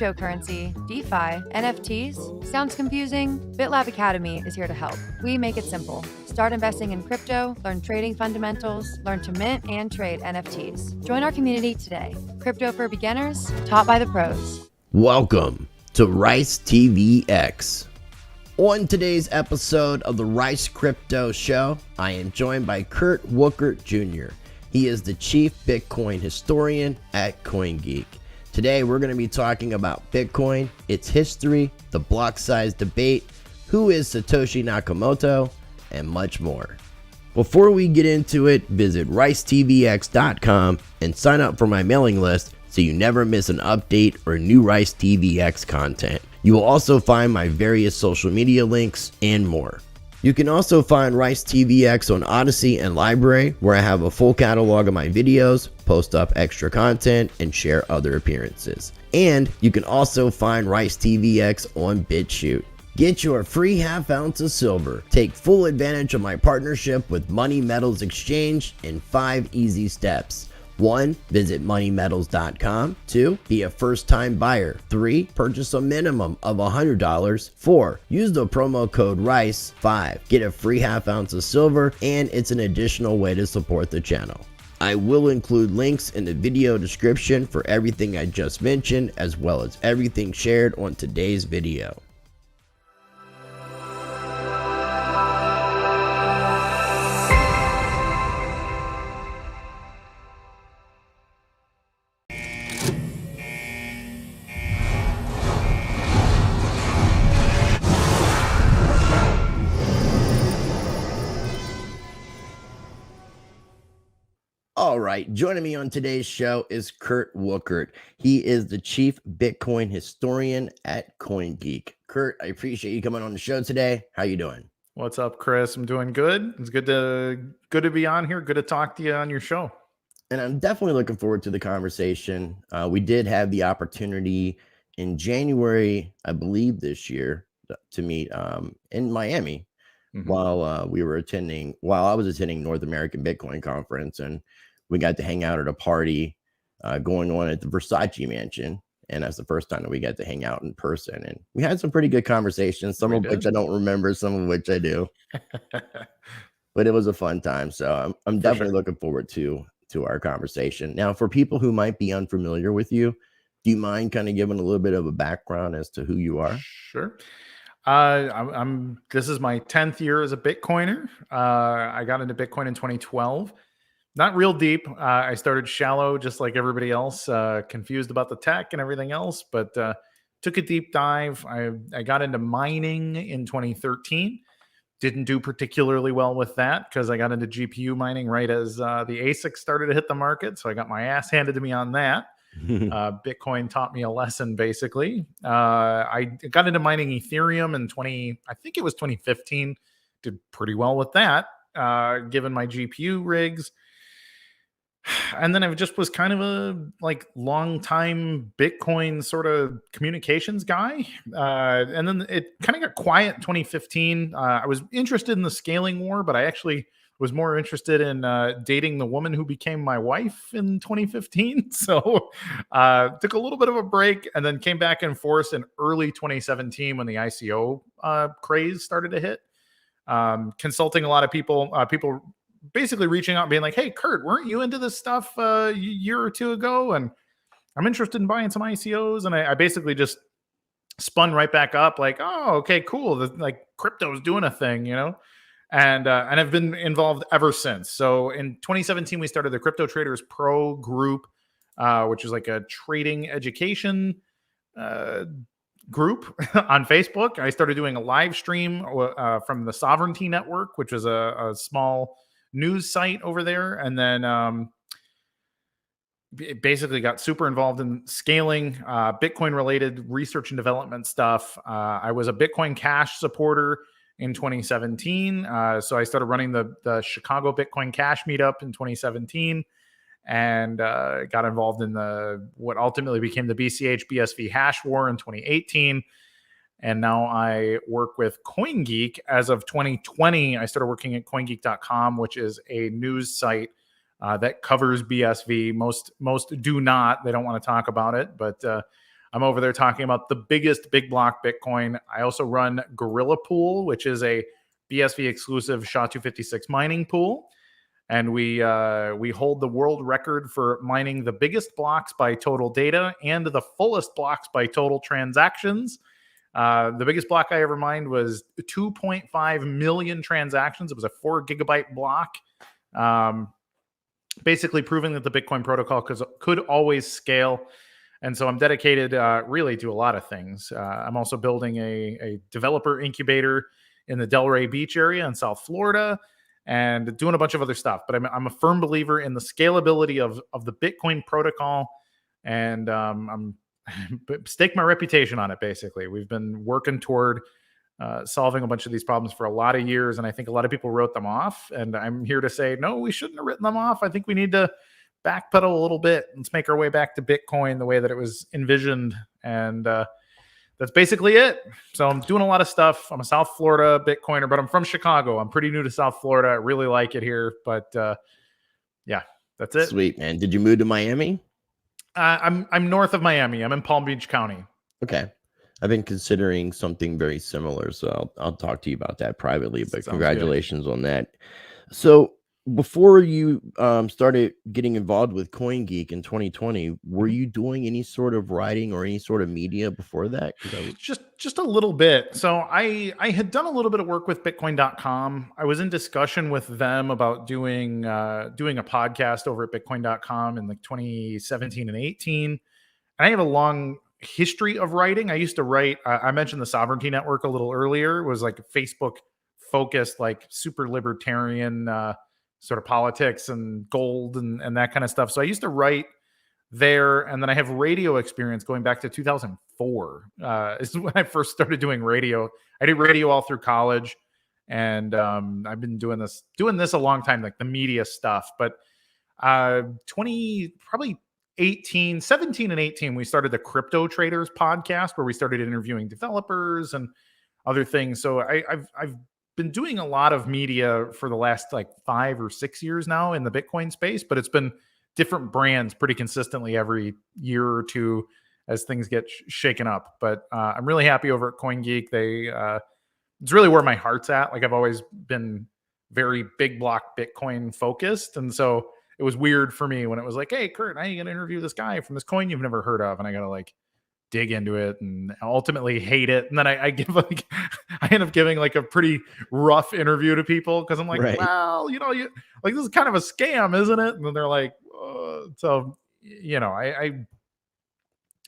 cryptocurrency, DeFi, NFTs? Sounds confusing? BitLab Academy is here to help. We make it simple. Start investing in crypto, learn trading fundamentals, learn to mint and trade NFTs. Join our community today. Crypto for beginners, taught by the pros. Welcome to Rice TV X. On today's episode of the Rice Crypto Show, I am joined by Kurt Wuckert Jr. He is the chief Bitcoin historian at CoinGeek. Today, we're going to be talking about Bitcoin, its history, the block size debate, who is Satoshi Nakamoto, and much more. Before we get into it, visit ricetvx.com and sign up for my mailing list so you never miss an update or new Rice TVX content. You will also find my various social media links and more. You can also find Rice TVX on Odyssey and Library, where I have a full catalog of my videos, post up extra content, and share other appearances. And you can also find Rice TVX on BitChute. Get your free half ounce of silver. Take full advantage of my partnership with Money Metals Exchange in 5 easy steps. 1. Visit moneymetals.com. 2. Be a first-time buyer. 3. Purchase a minimum of $100. 4. Use the promo code RICE. 5. Get a free half ounce of silver, and it's an additional way to support the channel. I will include links in the video description for everything I just mentioned, as well as everything shared on today's video. All right, joining me on today's show is Kurt Wuckert. He is the chief Bitcoin historian at CoinGeek. Kurt, I appreciate you coming on the show today. How you doing? What's up, Chris? I'm doing good. It's good to be on here. Good to talk to you on your show. And I'm definitely looking forward to the conversation. We did have the opportunity in January, I believe this year, to meet in Miami while I was attending North American Bitcoin Conference, and we got to hang out at a party going on at the Versace Mansion. And that's the first time that we got to hang out in person. And we had some pretty good conversations, some of which I don't remember, some of which I do. But it was a fun time. So I'm definitely looking forward to our conversation. Now, for people who might be unfamiliar with you, do you mind kind of giving a little bit of a background as to who you are? Sure. This is my 10th year as a Bitcoiner. I got into Bitcoin in 2012. Not real deep. I started shallow, just like everybody else, confused about the tech and everything else, but took a deep dive. I got into mining in 2013. Didn't do particularly well with that because I got into GPU mining right as the ASIC started to hit the market. So I got my ass handed to me on that. Bitcoin taught me a lesson, basically. I got into mining Ethereum in 2015. Did pretty well with that, given my GPU rigs. And then I just was kind of a long time Bitcoin sort of communications guy. And then it kind of got quiet in 2015. I was interested in the scaling war, but I actually was more interested in dating the woman who became my wife in 2015. So took a little bit of a break and then came back in force in early 2017 when the ICO craze started to hit. Consulting a lot of people basically reaching out and being like, hey, Kurt, weren't you into this stuff a year or two ago? And I'm interested in buying some ICOs. And I basically just spun right back up like, oh, okay, cool. Crypto's doing a thing, and I've been involved ever since. So in 2017, we started the Crypto Traders Pro group, which is like a trading education group on Facebook. I started doing a live stream from the Sovereignty Network, which is a small news site over there. And then basically got super involved in scaling Bitcoin related research and development stuff. I was a Bitcoin Cash supporter in 2017. So I started running the Chicago Bitcoin Cash meetup in 2017 and got involved in what ultimately became the BCH BSV hash war in 2018. And now I work with CoinGeek. As of 2020, I started working at CoinGeek.com, which is a news site that covers BSV. Most do not. They don't want to talk about it. But I'm over there talking about the biggest big block Bitcoin. I also run Gorilla Pool, which is a BSV exclusive SHA-256 mining pool. And we hold the world record for mining the biggest blocks by total data and the fullest blocks by total transactions. The biggest block I ever mined was 2.5 million transactions. It was a 4 gigabyte block, basically proving that the Bitcoin protocol could always scale. And so I'm dedicated really to a lot of things. I'm also building a developer incubator in the Delray Beach area in South Florida, and doing a bunch of other stuff. But I'm a firm believer in the scalability of the Bitcoin protocol, and I'm stake my reputation on it, basically. We've been working toward solving a bunch of these problems for a lot of years, and I think a lot of people wrote them off, and I'm here to say, no, we shouldn't have written them off. I think we need to backpedal a little bit. Let's make our way back to Bitcoin the way that it was envisioned, and that's basically it. So I'm doing a lot of stuff. I'm a South Florida Bitcoiner, but I'm from Chicago. I'm pretty new to South Florida. I really like it here, but yeah, that's it. Sweet, man. Did you move to Miami? I'm north of Miami. I'm in Palm Beach County. Okay. I've been considering something very similar, so I'll talk to you about that privately, but Sounds congratulations on that. So before you started getting involved with CoinGeek in 2020, were you doing any sort of writing or any sort of media before that? Just a little bit. So I had done a little bit of work with Bitcoin.com. I was in discussion with them about doing a podcast over at Bitcoin.com in like 2017 and 18. And I have a long history of writing. I used to write. I mentioned the Sovereignty Network a little earlier. It was like Facebook focused, like super libertarian sort of politics and gold and that kind of stuff. So I used to write there, and then I have radio experience going back to 2004. Is when I first started doing radio. I did radio all through college, and I've been doing this a long time, like the media stuff. But 17 and 18, we started the Crypto Traders podcast, where we started interviewing developers and other things. So I've been doing a lot of media for the last like 5 or 6 years now in the Bitcoin space, but it's been different brands pretty consistently every year or two as things get shaken up. But I'm really happy over at CoinGeek. It's really where my heart's at. Like, I've always been very big block Bitcoin focused. And so it was weird for me when it was like, hey, Kurt, now you going to interview this guy from this coin you've never heard of. And I got to like dig into it and ultimately hate it. And then I end up giving like a pretty rough interview to people, because I'm like, Right. well, like, this is kind of a scam, isn't it? And then they're like, so,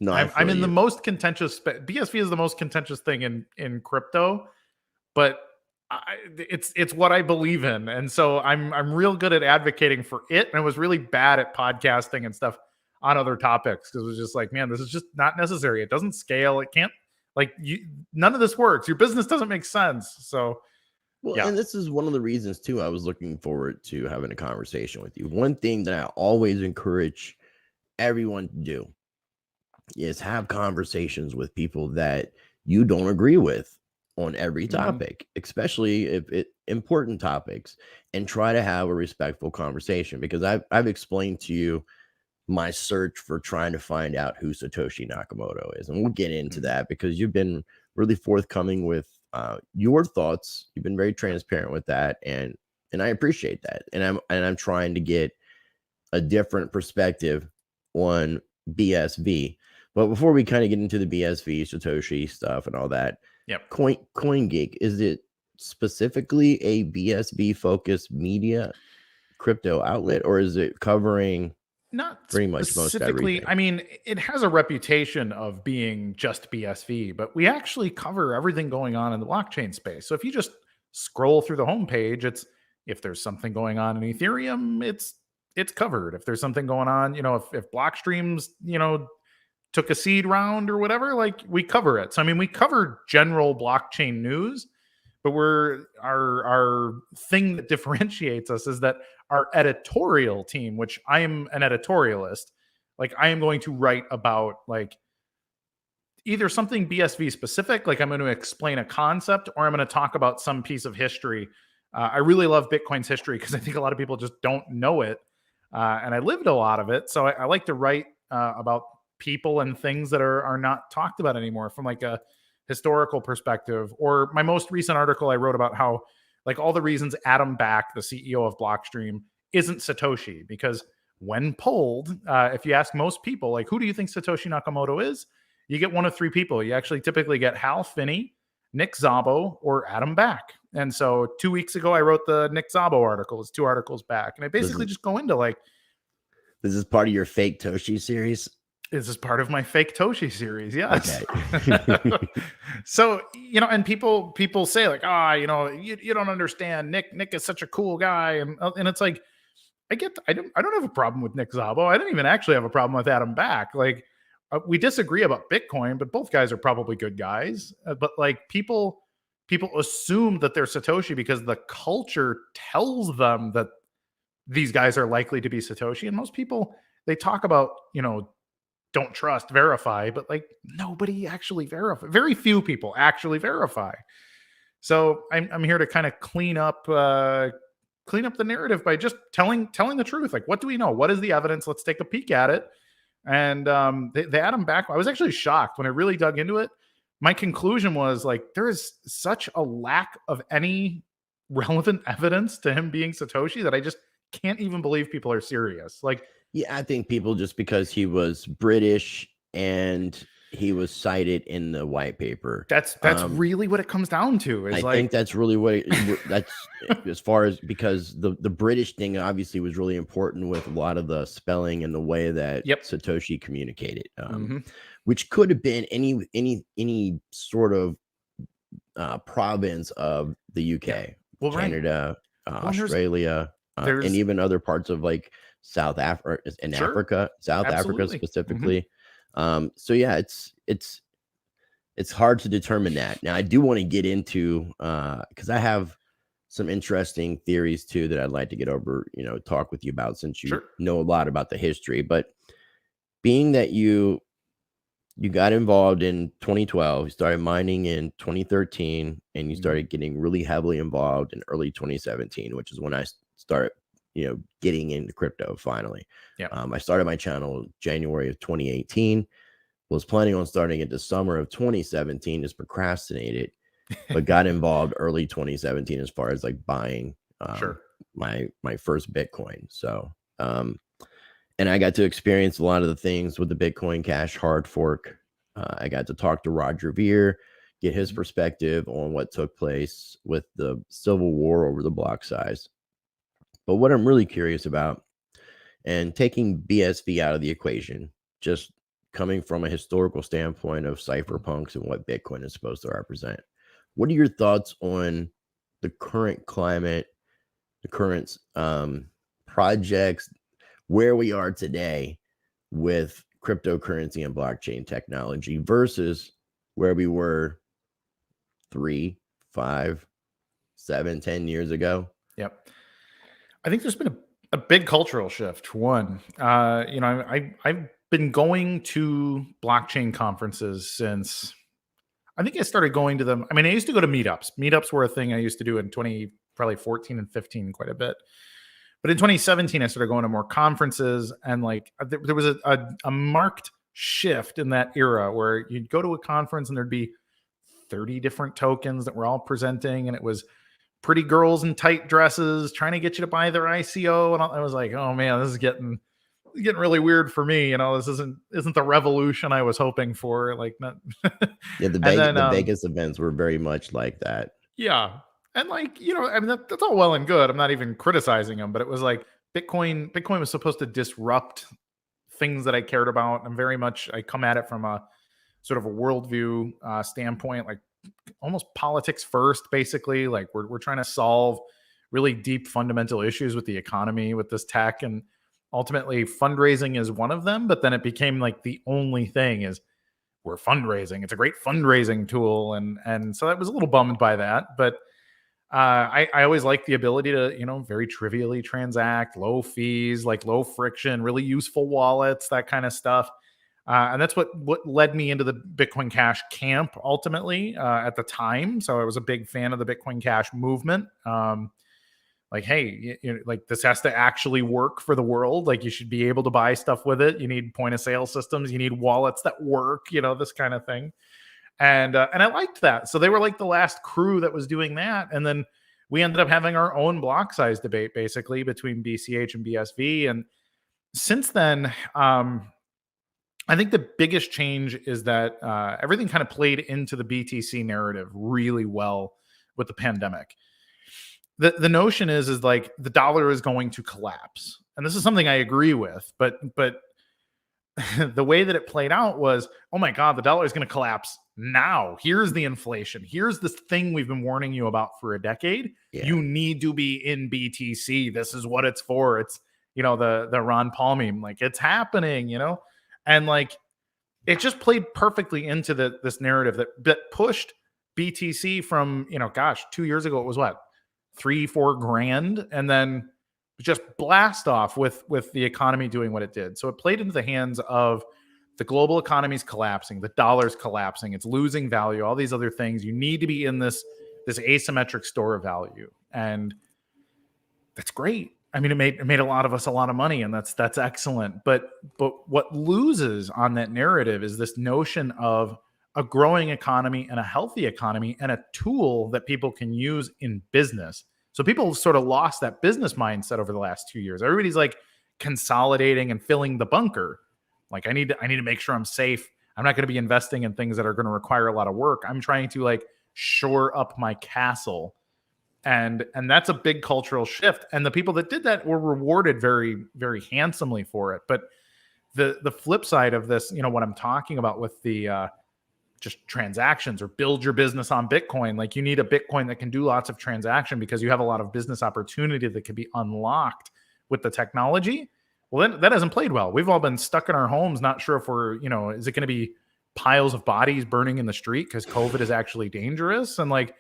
I'm in the most contentious. BSV is the most contentious thing in crypto, but it's what I believe in, and so I'm real good at advocating for it. And I was really bad at podcasting and stuff on other topics, because it was just like, man, this is just not necessary. It doesn't scale. It can't, like, none of this works. Your business doesn't make sense. So, well, yeah. And this is one of the reasons too I was looking forward to having a conversation with you. One thing that I always encourage everyone to do is have conversations with people that you don't agree with on every topic, especially if it important topics, and try to have a respectful conversation, because I've explained to you my search for trying to find out who Satoshi Nakamoto is, and we'll get into that, because you've been really forthcoming with your thoughts. You've been very transparent with that, and I appreciate that. And I'm trying to get a different perspective on BSV. But before we kind of get into the BSV Satoshi stuff and all that, Yep. CoinGeek, is it specifically a BSV focused media crypto outlet, or is it covering Not pretty much most specifically. everything? I mean, it has a reputation of being just BSV, but we actually cover everything going on in the blockchain space. So if you just scroll through the homepage, if there's something going on in Ethereum, it's covered. If there's something going on, if Blockstreams, took a seed round or whatever, like, we cover it. So I mean, we cover general blockchain news, but our thing that differentiates us is that our editorial team, which I am an editorialist, like, I am going to write about like either something BSV specific, like I'm going to explain a concept, or I'm going to talk about some piece of history. I really love Bitcoin's history, because I think a lot of people just don't know it. And I lived a lot of it. So I like to write about people and things that are not talked about anymore from like a historical perspective. Or my most recent article, I wrote about how like all the reasons Adam Back, the CEO of Blockstream, isn't Satoshi, because when polled, if you ask most people, like, who do you think Satoshi Nakamoto is? You get one of three people. You actually typically get Hal Finney, Nick Szabo, or Adam Back. And so 2 weeks ago, I wrote the Nick Szabo article. It's 2 articles back. And I basically just go into like, this is part of your fake Toshi series? This is part of my fake Toshi series. Yes. Okay. So, you know, and people say like, you know, you don't understand. Nick is such a cool guy. And it's like, I don't have a problem with Nick Szabo. I didn't even actually have a problem with Adam Back. Like, we disagree about Bitcoin, but both guys are probably good guys. But like people assume that they're Satoshi because the culture tells them that these guys are likely to be Satoshi. And most people, they talk about, you know, don't trust, verify, but like nobody actually verify. Very few people actually verify. So I'm here to kind of clean up the narrative by just telling the truth. Like, what do we know? What is the evidence? Let's take a peek at it. And the Adam Back, I was actually shocked when I really dug into it. My conclusion was like, there is such a lack of any relevant evidence to him being Satoshi that I just can't even believe people are serious. Like, yeah, I think people, just because he was British and he was cited in the white paper. That's really what it comes down to. Is I think that's really what that's as far as, because the British thing obviously was really important with a lot of the spelling and the way that Satoshi communicated, which could have been any sort of province of the UK, Canada, Australia, and even other parts of like South Africa and Africa, Africa specifically. So yeah, it's hard to determine that. Now I do want to get into because I have some interesting theories too that I'd like to get over, you know, talk with you about, since you know a lot about the history. But being that you got involved in 2012, you started mining in 2013, and you started getting really heavily involved in early 2017, which is when I started, you know, getting into crypto finally. I started my channel January of 2018. Was planning on starting it the summer of 2017, just procrastinated, but got involved early 2017 as far as like buying my first Bitcoin. So and I got to experience a lot of the things with the Bitcoin Cash hard fork. I got to talk to Roger Ver, get his perspective on what took place with the civil war over the block size. But what I'm really curious about, and taking BSV out of the equation, just coming from a historical standpoint of cypherpunks and what Bitcoin is supposed to represent, what are your thoughts on the current climate, the current projects, where we are today with cryptocurrency and blockchain technology versus where we were 3, 5, 7, 10 years ago? I think there's been a big cultural shift. One, you know, I've been going to blockchain conferences since, I think I started going to them. I mean, I used to go to meetups. Meetups were a thing I used to do in probably 14 and 15 quite a bit. But in 2017, I started going to more conferences, and like there was a marked shift in that era where you'd go to a conference and there'd be 30 different tokens that were all presenting, and it was pretty girls in tight dresses trying to get you to buy their ICO. And I was like, oh man, this is getting really weird for me. You know, this isn't the revolution I was hoping for. Like, not the Vegas events were very much like that. Yeah. And like, you know, I mean, that's all well and good. I'm not even criticizing them, but it was like Bitcoin was supposed to disrupt things that I cared about. I come at it from a sort of a worldview standpoint, like almost politics first, basically. Like we're trying to solve really deep fundamental issues with the economy with this tech, and ultimately fundraising is one of them. But then it became like the only thing is we're fundraising. It's a great fundraising tool, and so I was a little bummed by that. But I always like the ability to, you know, very trivially transact, low fees, like low friction, really useful wallets, that kind of stuff. And that's what led me into the Bitcoin Cash camp ultimately at the time. So I was a big fan of the Bitcoin Cash movement. Like like, hey, like this has to actually work for the world. Like you should be able to buy stuff with it. You need point of sale systems. You need wallets that work, this kind of thing. And I liked that. So they were like the last crew that was doing that. And then we ended up having our own block size debate, basically, between BCH and BSV. And since then, I think the biggest change is that everything kind of played into the BTC narrative really well with the pandemic. The notion is like the dollar is going to collapse. And this is something I agree with, but the way that it played out was, oh my God, the dollar is going to collapse now. Here's the inflation. Here's this thing we've been warning you about for a decade. Yeah. You need to be in BTC. This is what it's for. It's, the Ron Paul meme, like it's happening, and like it just played perfectly into this narrative that pushed BTC from, 2 years ago, it was what, 3-4 grand, and then just blast off with the economy doing what it did. So it played into the hands of the global economy's collapsing, the dollar's collapsing, it's losing value, all these other things. You need to be in this asymmetric store of value, and that's great. I mean, it made a lot of us a lot of money, and that's excellent. But what loses on that narrative is this notion of a growing economy and a healthy economy and a tool that people can use in business. So people sort of lost that business mindset over the last 2 years. Everybody's like consolidating and filling the bunker. Like I need to make sure I'm safe. I'm not going to be investing in things that are going to require a lot of work. I'm trying to like shore up my castle. And that's a big cultural shift. And the people that did that were rewarded very, very handsomely for it. But the flip side of this, what I'm talking about with the just transactions or build your business on Bitcoin, like you need a Bitcoin that can do lots of transaction because you have a lot of business opportunity that can be unlocked with the technology. Well, that hasn't played well. We've all been stuck in our homes, not sure if we're, is it going to be piles of bodies burning in the street because COVID is actually dangerous? And like,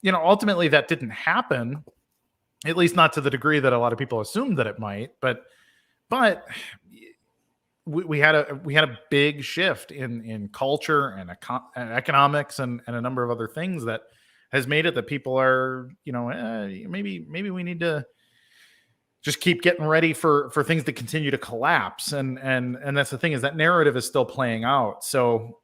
ultimately that didn't happen, at least not to the degree that a lot of people assumed that it might. But we had a big shift in culture and economics and a number of other things that has made it that people are, maybe we need to just keep getting ready for things to continue to collapse. And that's the thing, is that narrative is still playing out. So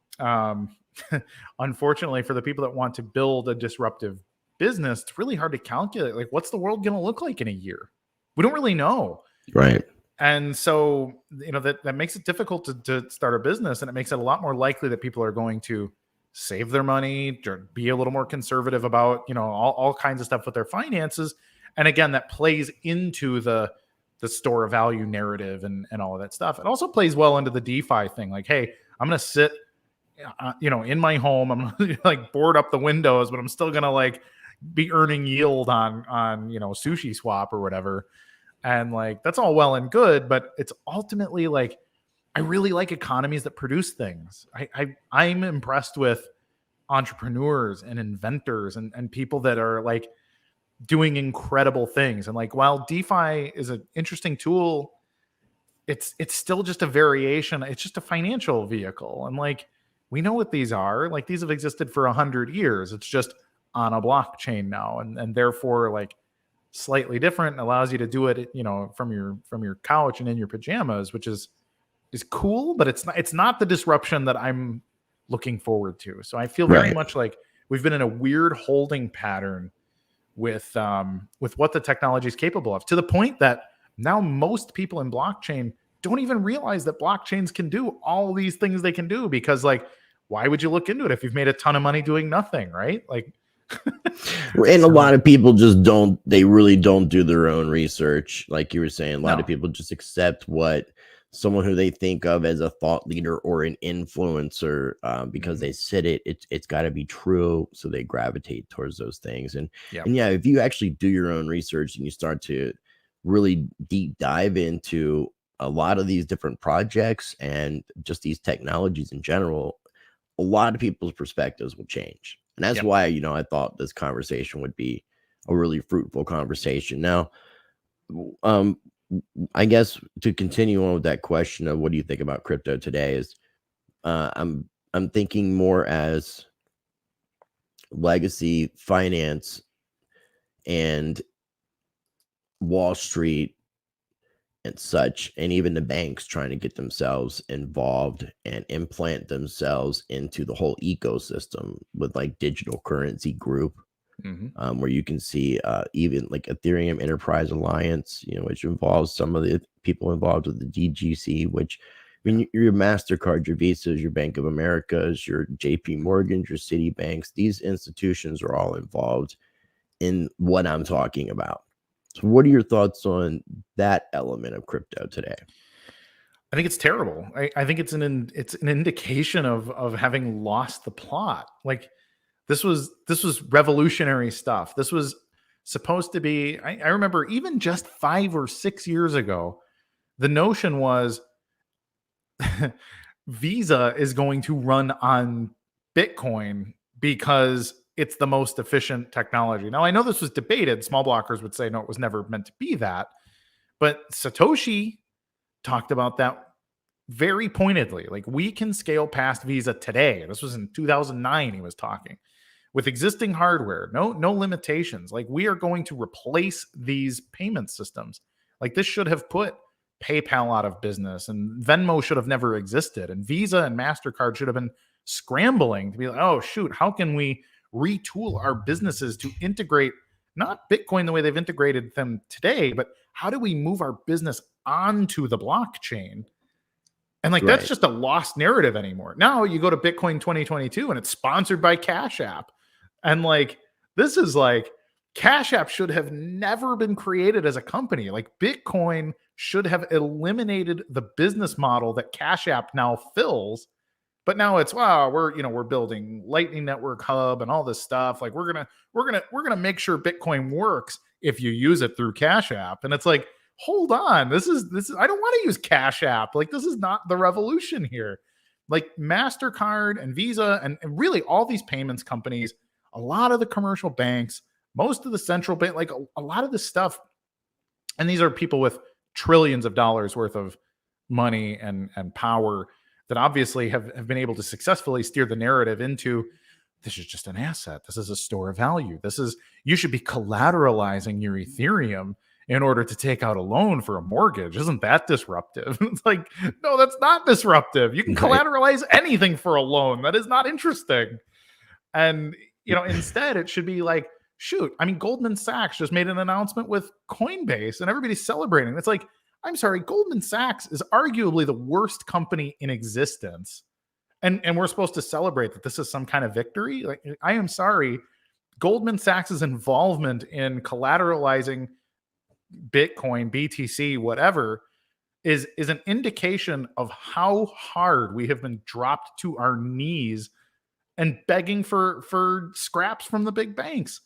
unfortunately for the people that want to build a disruptive business, it's really hard to calculate, like, what's the world going to look like in a year? We don't really know. Right. And so, that makes it difficult to start a business, and it makes it a lot more likely that people are going to save their money, be a little more conservative about, all kinds of stuff with their finances. And again, that plays into the store of value narrative and all of that stuff. It also plays well into the DeFi thing. Like, hey, I'm going to sit, in my home. I'm gonna, like, board up the windows, but I'm still going to like be earning yield on Sushi Swap or whatever. And like, that's all well and good, but it's ultimately like, I really like economies that produce things. I'm impressed with entrepreneurs and inventors and people that are like doing incredible things. And like, while DeFi is an interesting tool, it's still just a variation. It's just a financial vehicle. And like, we know what these are. Like, these have existed for 100 years. It's just on a blockchain now. And therefore, like, slightly different, allows you to do it, from your couch and in your pajamas, which is cool, but it's not the disruption that I'm looking forward to. So I feel very much like we've been in a weird holding pattern with what the technology is capable of, to the point that now most people in blockchain don't even realize that blockchains can do all these things they can do, because like, why would you look into it if you've made a ton of money doing nothing, right? Like, and a lot of people just really don't do their own research. Like you were saying, a lot of people just accept what someone who they think of as a thought leader or an influencer, because they said it's got to be true. So they gravitate towards those things. And if you actually do your own research and you start to really deep dive into a lot of these different projects and just these technologies in general, a lot of people's perspectives will change. And that's why, I thought this conversation would be a really fruitful conversation. Now, I guess to continue on with that question of what do you think about crypto today is, I'm thinking more as legacy finance and Wall Street and such, and even the banks trying to get themselves involved and implant themselves into the whole ecosystem with like digital currency group, where you can see even like Ethereum Enterprise Alliance, which involves some of the people involved with the DGC, which your MasterCard, your Visas, your Bank of Americas, your JP Morgans, your Citibanks, these institutions are all involved in what I'm talking about. So what are your thoughts on that element of crypto today? I think it's terrible. I think it's an indication of having lost the plot. Like this was revolutionary stuff. This was supposed to be, I remember even just 5 or 6 years ago, the notion was Visa is going to run on Bitcoin because it's the most efficient technology. Now, I know this was debated. Small blockers would say, no, it was never meant to be that. But Satoshi talked about that very pointedly. Like, we can scale past Visa today. This was in 2009 he was talking. With existing hardware, no limitations. Like, we are going to replace these payment systems. Like, this should have put PayPal out of business, and Venmo should have never existed. And Visa and MasterCard should have been scrambling to be like, oh, shoot, how can we retool our businesses to integrate not Bitcoin the way they've integrated them today, but how do we move our business onto the blockchain? And like, that's just a lost narrative anymore. Now you go to Bitcoin 2022 and it's sponsored by Cash App. And like, this is like, Cash App should have never been created as a company. Like, Bitcoin should have eliminated the business model that Cash App now fills. But now it's, wow, we're building Lightning Network Hub and all this stuff. Like, we're gonna make sure Bitcoin works if you use it through Cash App. And it's like, hold on, this is I don't want to use Cash App. Like, this is not the revolution here. Like, MasterCard and Visa and really all these payments companies, a lot of the commercial banks, most of the central bank, like a lot of this stuff. And these are people with trillions of dollars worth of money and power that obviously have been able to successfully steer the narrative into, this is just an asset. This is a store of value. You should be collateralizing your Ethereum in order to take out a loan for a mortgage. Isn't that disruptive? It's like, no, that's not disruptive. You can collateralize anything for a loan. That is not interesting. And, instead it should be like, shoot, I mean, Goldman Sachs just made an announcement with Coinbase and everybody's celebrating. It's like, I'm sorry, Goldman Sachs is arguably the worst company in existence. And we're supposed to celebrate that this is some kind of victory? Like, I am sorry, Goldman Sachs's involvement in collateralizing Bitcoin, BTC, whatever, is an indication of how hard we have been dropped to our knees and begging for scraps from the big banks.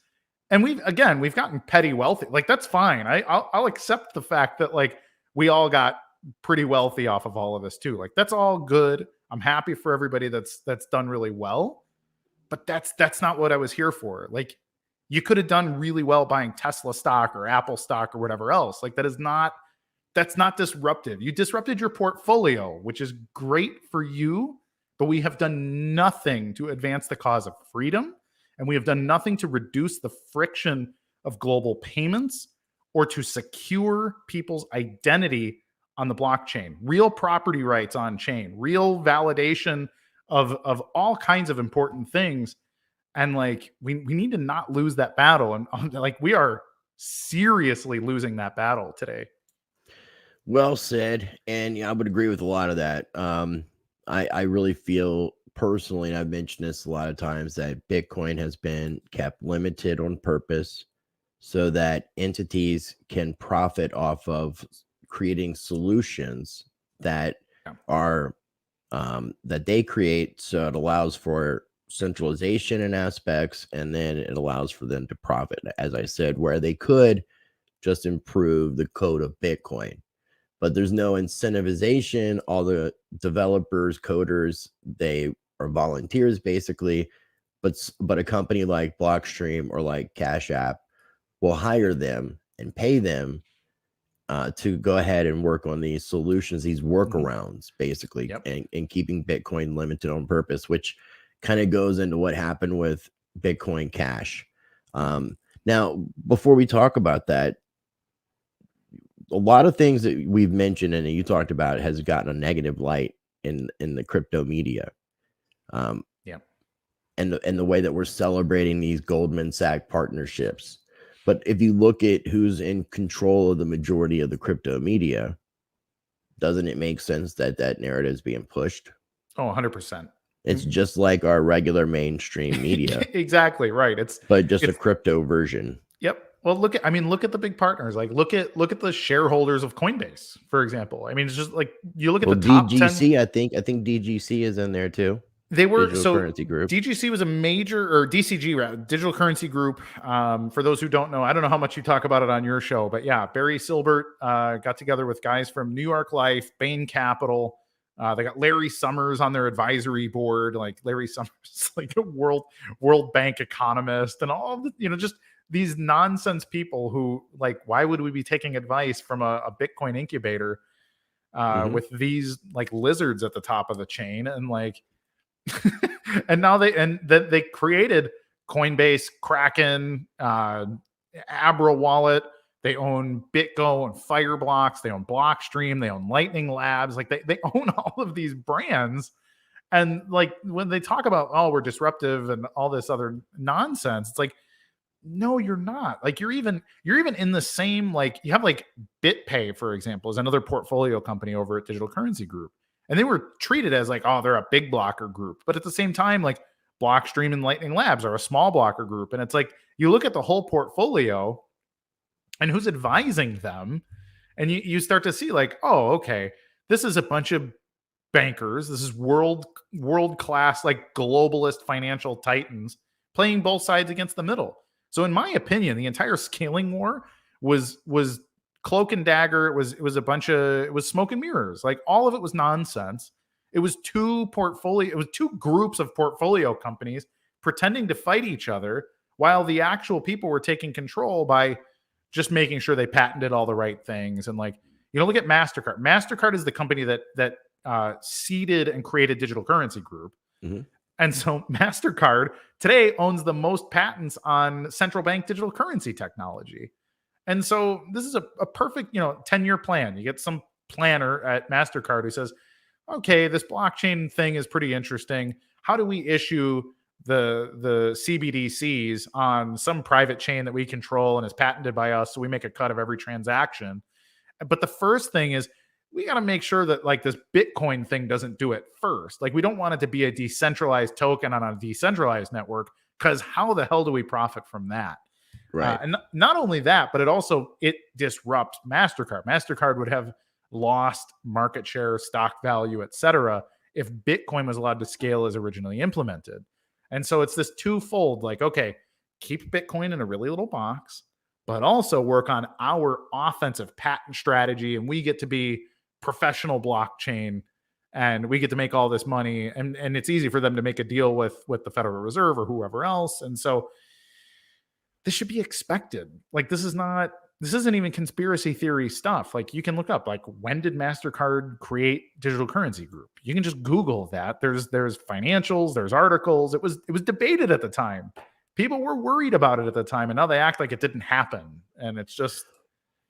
And we've gotten petty wealthy. Like, that's fine. I'll accept the fact that, like, we all got pretty wealthy off of all of this too. Like, that's all good. I'm happy for everybody that's done really well, but that's not what I was here for. Like, you could have done really well buying Tesla stock or Apple stock or whatever else. Like, that's not disruptive. You disrupted your portfolio, which is great for you, but we have done nothing to advance the cause of freedom. And we have done nothing to reduce the friction of global payments or to secure people's identity on the blockchain, real property rights on chain, real validation of all kinds of important things. And like, we need to not lose that battle. And like, we are seriously losing that battle today. Well said. And I would agree with a lot of that. I really feel personally, and I've mentioned this a lot of times, that Bitcoin has been kept limited on purpose so that entities can profit off of creating solutions that are that they create. So it allows for centralization in aspects, and then it allows for them to profit, as I said, where they could just improve the code of Bitcoin. But there's no incentivization. All the developers, coders, they are volunteers basically. But a company like Blockstream or like Cash App will hire them and pay them to go ahead and work on these solutions, these workarounds, basically, and keeping Bitcoin limited on purpose, which kind of goes into what happened with Bitcoin Cash. Now, before we talk about that, a lot of things that we've mentioned and that you talked about has gotten a negative light in the crypto media. Yeah. And the way that we're celebrating these Goldman Sachs partnerships. But if you look at who's in control of the majority of the crypto media, doesn't it make sense that that narrative is being pushed? Oh, 100%. It's just like our regular mainstream media. Exactly right. But just a crypto version. Yep. Well, look at the big partners. Like look at the shareholders of Coinbase, for example. I mean, it's just like you look at the top DGC, 10. I think DGC is in there too. They were Digital Currency Group. DGC was a major, or DCG, Digital Currency Group. For those who don't know, I don't know how much you talk about it on your show, but yeah, Barry Silbert got together with guys from New York Life, Bain Capital. They got Larry Summers on their advisory board. Like Larry Summers, like a World Bank economist, and all the, just these nonsense people who, like, why would we be taking advice from a Bitcoin incubator with these like lizards at the top of the chain? And like, and now they created Coinbase, Kraken, Abra Wallet. They own BitGo and Fireblocks. They own Blockstream. They own Lightning Labs. Like they own all of these brands. And like when they talk about, oh, we're disruptive and all this other nonsense, it's like, no, you're not. Like you're even in the same, like you have like BitPay, for example, is another portfolio company over at Digital Currency Group. And they were treated as like, oh, they're a big blocker group. But at the same time, like Blockstream and Lightning Labs are a small blocker group. And it's like, you look at the whole portfolio and who's advising them, and you start to see like, oh, okay, this is a bunch of bankers. This is world-class, like globalist financial titans playing both sides against the middle. So in my opinion, the entire scaling war was cloak and dagger. It was a bunch of, it was smoke and mirrors. Like all of it was nonsense. It was two groups of portfolio companies pretending to fight each other while the actual people were taking control by just making sure they patented all the right things. And like, look at MasterCard. MasterCard is the company that seeded and created Digital Currency Group. Mm-hmm. And so MasterCard today owns the most patents on central bank digital currency technology. And so this is a perfect, 10-year plan. You get some planner at MasterCard who says, okay, this blockchain thing is pretty interesting. How do we issue the CBDCs on some private chain that we control and is patented by us, so we make a cut of every transaction? But the first thing is we got to make sure that like this Bitcoin thing doesn't do it first. Like we don't want it to be a decentralized token on a decentralized network, because how the hell do we profit from that? Right. And not only that, but it disrupts MasterCard. MasterCard would have lost market share, stock value, etc., if Bitcoin was allowed to scale as originally implemented. And so it's this twofold, like, okay, keep Bitcoin in a really little box, but also work on our offensive patent strategy. And we get to be professional blockchain, and we get to make all this money. And it's easy for them to make a deal with the Federal Reserve or whoever else. And so this should be expected. Like this isn't even conspiracy theory stuff. Like you can look up, like, when did MasterCard create Digital Currency Group? You can just Google that. There's financials, there's articles. It was debated at the time. People were worried about it at the time, and now they act like it didn't happen. And it's just,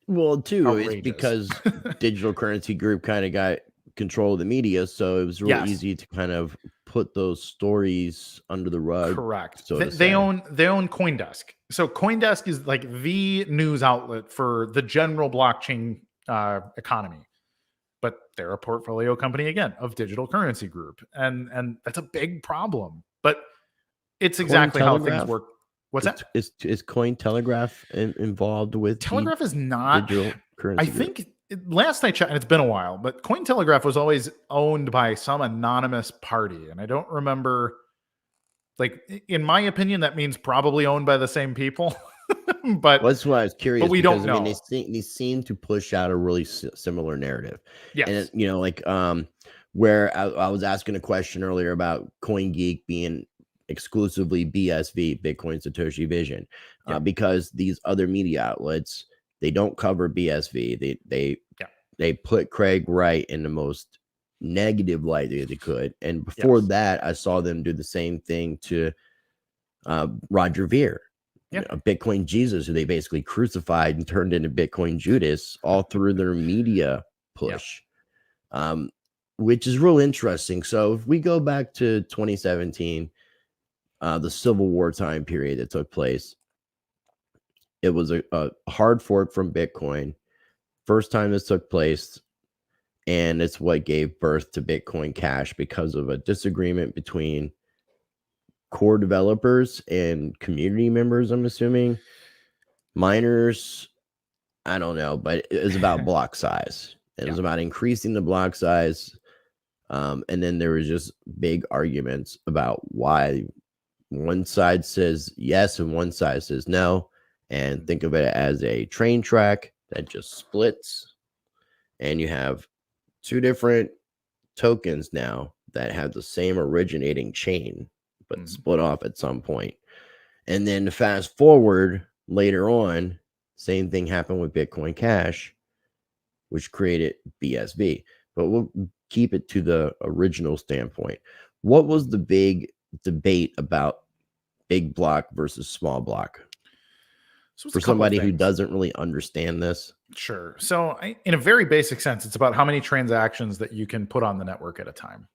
well, too, outrageous. It's because Digital Currency Group kind of got control of the media, so it was real easy to kind of put those stories under the rug. Correct. So they own CoinDesk. So CoinDesk is like the news outlet for the general blockchain economy, but they're a portfolio company again of Digital Currency Group, and that's a big problem. But it's exactly how things work. What's that? Is Cointelegraph involved with Telegraph? Is not Digital Currency Group? think last I checked, and it's been a while, but Cointelegraph was always owned by some anonymous party, and I don't remember. Like, in my opinion, that means probably owned by the same people. But that's why I was curious. But we don't know. I mean, they seem to push out a really similar narrative. Yes. And where I was asking a question earlier about CoinGeek being exclusively BSV, Bitcoin Satoshi Vision, because these other media outlets, they don't cover BSV. They put Craig Wright in the most negative light that they could, and before that I saw them do the same thing to Roger Ver. Yeah. Bitcoin Jesus, who they basically crucified and turned into Bitcoin Judas, all through their media push, which is real interesting. So if we go back to 2017, the Civil War time period that took place, it was a hard fork from Bitcoin. First time this took place, and it's what gave birth to Bitcoin Cash because of a disagreement between core developers and community members, I'm assuming. Miners, I don't know, but it was about block size. It was about increasing the block size. And then there was just big arguments about why one side says yes and one side says no. And think of it as a train track that just splits. And you have two different tokens now that have the same originating chain, but split off at some point. And then to fast forward later on, same thing happened with Bitcoin Cash, which created BSV. But we'll keep it to the original standpoint. What was the big debate about big block versus small block? So for somebody who doesn't really understand this. Sure. So in a very basic sense, it's about how many transactions that you can put on the network at a time.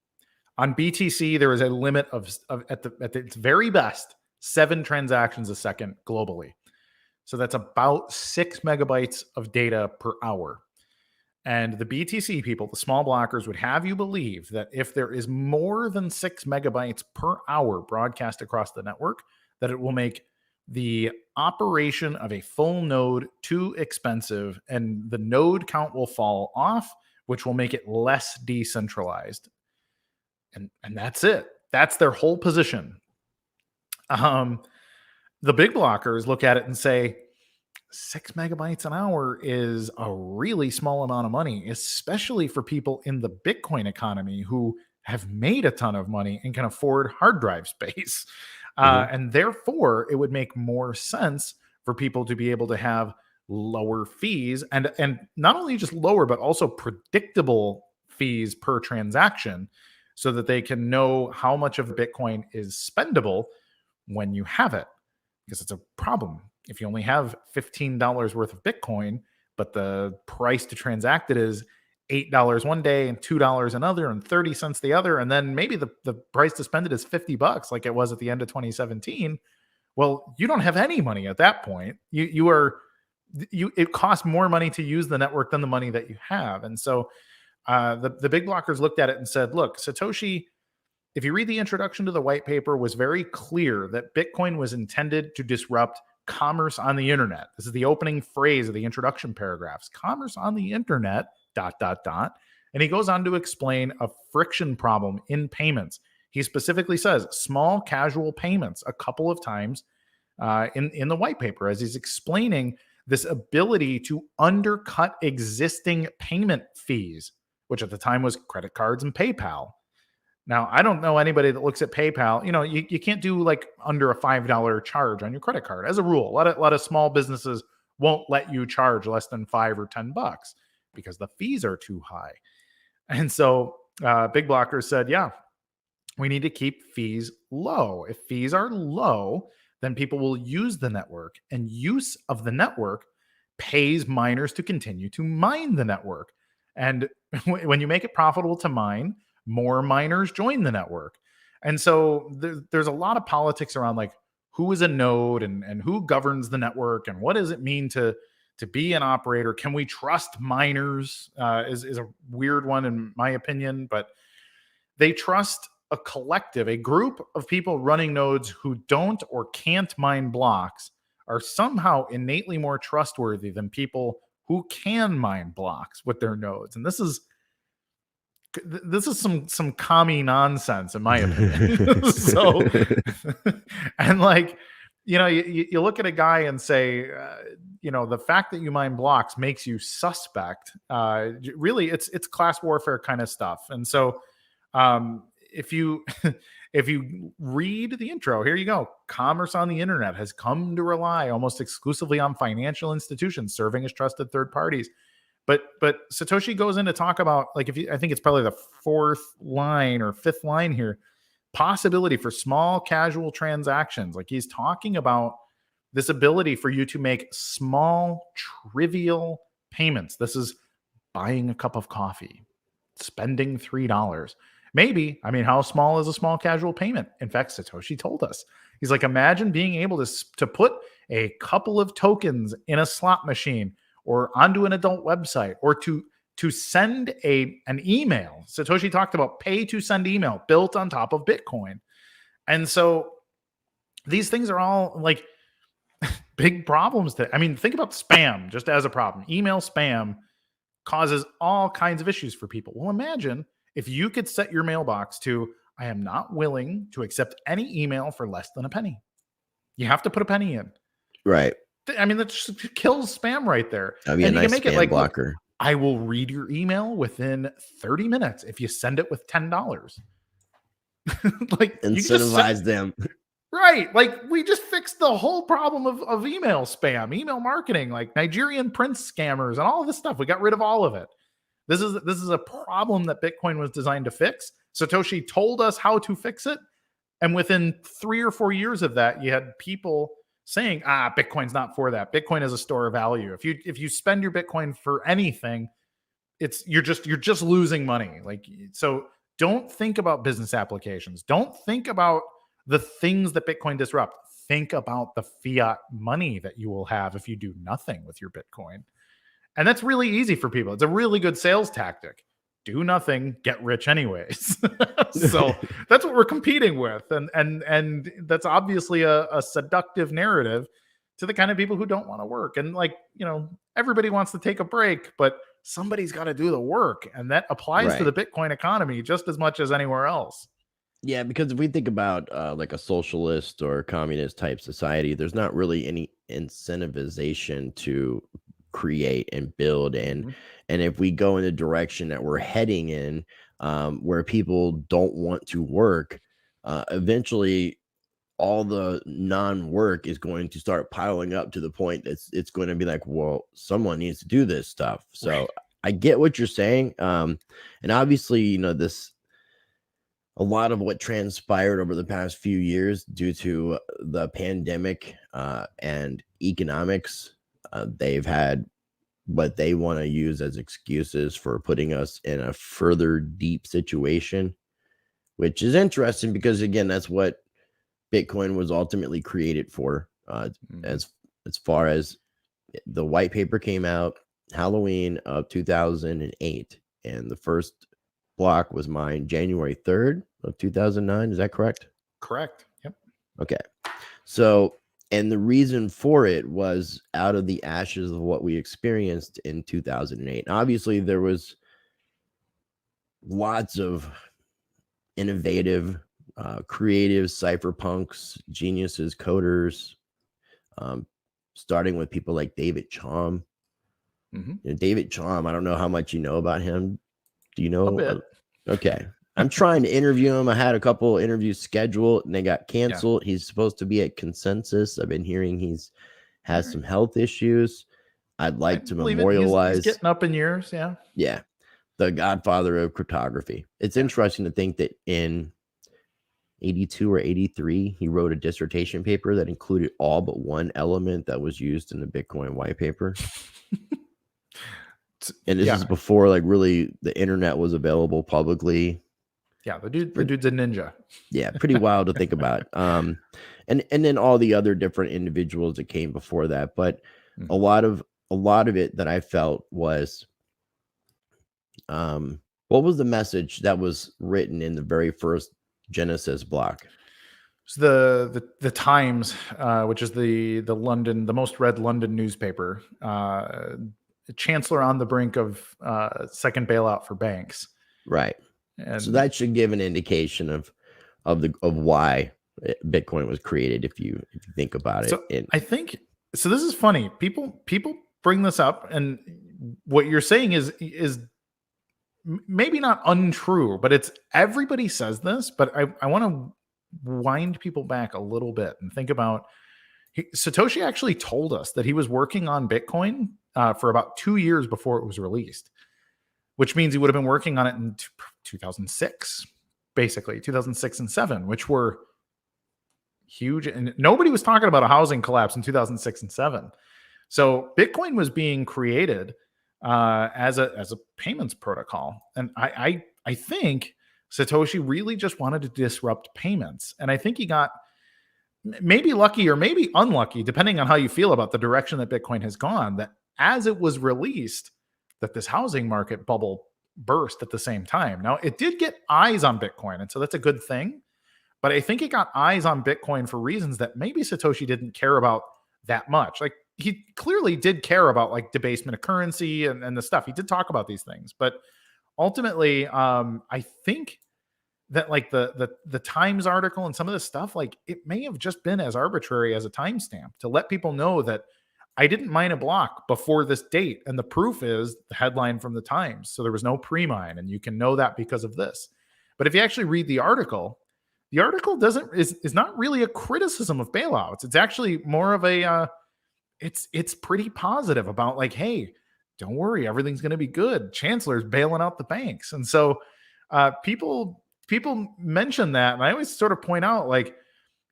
On BTC, there is a limit of at its very best, 7 transactions a second globally. So that's about 6 megabytes of data per hour. And the BTC people, the small blockers, would have you believe that if there is more than 6 megabytes per hour broadcast across the network, that it will make the operation of a full node too expensive and the node count will fall off, which will make it less decentralized. And that's it. That's their whole position. The big blockers look at it and say, 6 megabytes an hour is a really small amount of money, especially for people in the Bitcoin economy who have made a ton of money and can afford hard drive space. And therefore, it would make more sense for people to be able to have lower fees and not only just lower, but also predictable fees per transaction so that they can know how much of Bitcoin is spendable when you have it. Because it's a problem. If you only have $15 worth of Bitcoin, but the price to transact it is $8 one day and $2 another and 30 cents the other, and then maybe the price to spend it is $50 like it was at the end of 2017. Well, you don't have any money at that point. It costs more money to use the network than the money that you have. And so the big blockers looked at it and said, look, Satoshi, if you read the introduction to the white paper, was very clear that Bitcoin was intended to disrupt commerce on the internet. This is the opening phrase of the introduction paragraphs. Commerce on the internet, ... And he goes on to explain a friction problem in payments. He specifically says small casual payments a couple of times in the white paper as he's explaining this ability to undercut existing payment fees, which at the time was credit cards and PayPal. Now, I don't know anybody that looks at PayPal. You know, you can't do like under a $5 charge on your credit card as a rule. A lot of small businesses won't let you charge less than $5 or $10 because the fees are too high. And so Big Blocker said, yeah, we need to keep fees low. If fees are low, then people will use the network, and use of the network pays miners to continue to mine the network. And when you make it profitable to mine, more miners join the network. And so there's a lot of politics around like who is a node and who governs the network and what does it mean to be an operator. Can we trust miners is a weird one in my opinion, but they trust a collective, a group of people running nodes who don't or can't mine blocks are somehow innately more trustworthy than people who can mine blocks with their nodes. And this is some commie nonsense in my opinion. So, and like, you know, you look at a guy and say, you know, the fact that you mine blocks makes you suspect. Really, it's class warfare kind of stuff. And so, if you read the intro, here you go. Commerce on the internet has come to rely almost exclusively on financial institutions serving as trusted third parties. But Satoshi goes in to talk about, like, I think it's probably the 4th line or 5th line here, possibility for small casual transactions. Like he's talking about this ability for you to make small, trivial payments. This is buying a cup of coffee, spending $3. Maybe, I mean, how small is a small casual payment? In fact, Satoshi told us. He's like, imagine being able to put a couple of tokens in a slot machine or onto an adult website, or to send an email. Satoshi talked about pay to send email built on top of Bitcoin. And so these things are all like big problems. I mean, think about spam just as a problem. Email spam causes all kinds of issues for people. Well, imagine if you could set your mailbox to, I am not willing to accept any email for less than a penny. You have to put a penny in. Right. I mean, that just kills spam right there. That'd be and a you nice can make spam it like, blocker. look, I will read your email within 30 minutes if you send it with $10. Like, incentivize them. Right. Like, we just fixed the whole problem of email spam, email marketing, like Nigerian prince scammers and all of this stuff. We got rid of all of it. This is a problem that Bitcoin was designed to fix. Satoshi told us how to fix it. And within 3 or 4 years of that, you had people saying, Bitcoin's not for that. Bitcoin is a store of value. If you spend your Bitcoin for anything, you're just losing money. Like, so don't think about business applications. Don't think about the things that Bitcoin disrupt. Think about the fiat money that you will have if you do nothing with your Bitcoin. And that's really easy for people. It's a really good sales tactic. Do nothing, get rich anyways. So that's what we're competing with. And that's obviously a seductive narrative to the kind of people who don't want to work. And like, everybody wants to take a break, but somebody's got to do the work. And that applies to the Bitcoin economy just as much as anywhere else. Yeah, because if we think about like a socialist or communist type society, there's not really any incentivization to create and build. And if we go in the direction that we're heading in, where people don't want to work, eventually all the non-work is going to start piling up to the point that it's going to be like, well, someone needs to do this stuff. So I get what you're saying. And obviously, a lot of what transpired over the past few years due to the pandemic and economics, they've had what they want to use as excuses for putting us in a further deep situation, which is interesting because, again, that's what Bitcoin was ultimately created for. As far as the white paper came out Halloween of 2008, and the first block was mined January 3rd of 2009. Is that correct? Correct. Yep. Okay. So, and the reason for it was out of the ashes of what we experienced in 2008. Obviously, there was lots of innovative, creative cypherpunks, geniuses, coders, starting with people like David Chaum. David Chaum, I don't know how much you know about him. Do you know? A bit. Okay. I'm trying to interview him. I had a couple interviews scheduled and they got canceled. He's supposed to be at Consensus. I've been hearing has some health issues. I'd like to memorialize. He's getting up in years. Yeah. Yeah. The godfather of cryptography. It's interesting to think that in 82 or 83, he wrote a dissertation paper that included all but one element that was used in the Bitcoin white paper. And this is before like really the internet was available publicly. Yeah, the dude's a ninja. Yeah, pretty wild to think about. And then all the other different individuals that came before that. But a lot of it that I felt was what was the message that was written in the very first Genesis block? So the Times, which is the most read London newspaper, chancellor on the brink of second bailout for banks. Right. And so that should give an indication of why Bitcoin was created, if you think about it. So I think so. This is funny. People bring this up, and what you're saying is maybe not untrue, but it's everybody says this. But I want to wind people back a little bit and think about Satoshi actually told us that he was working on Bitcoin for about 2 years before it was released, which means he would have been working on it in 2006, basically 2006 and 2007, which were huge, and nobody was talking about a housing collapse in 2006 and 7. So Bitcoin was being created as a payments protocol, and I think Satoshi really just wanted to disrupt payments, and I think he got maybe lucky or maybe unlucky, depending on how you feel about the direction that Bitcoin has gone, that as it was released, that this housing market bubble burst at the same time. Now, it did get eyes on Bitcoin, and so that's a good thing. But I think it got eyes on Bitcoin for reasons that maybe Satoshi didn't care about that much. Like, he clearly did care about like debasement of currency and the stuff. He did talk about these things. But ultimately, I think that like the Times article and some of this stuff, like it may have just been as arbitrary as a timestamp to let people know that I didn't mine a block before this date. And the proof is the headline from the Times. So there was no pre-mine, and you can know that because of this. But if you actually read the article is not really a criticism of bailouts. It's actually more of a it's pretty positive about like, hey, don't worry, everything's going to be good. Chancellor's bailing out the banks. And so people mention that, and I always sort of point out, like,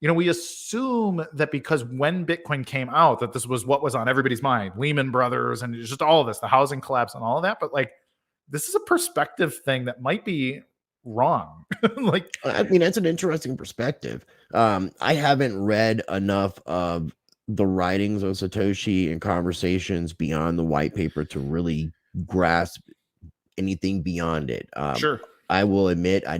we assume that because when Bitcoin came out, that this was what was on everybody's mind, Lehman Brothers, and just all of this, the housing collapse and all of that. But like, this is a perspective thing that might be wrong. Like, I mean, that's an interesting perspective. I haven't read enough of the writings of Satoshi and conversations beyond the white paper to really grasp anything beyond it. Sure. I will admit I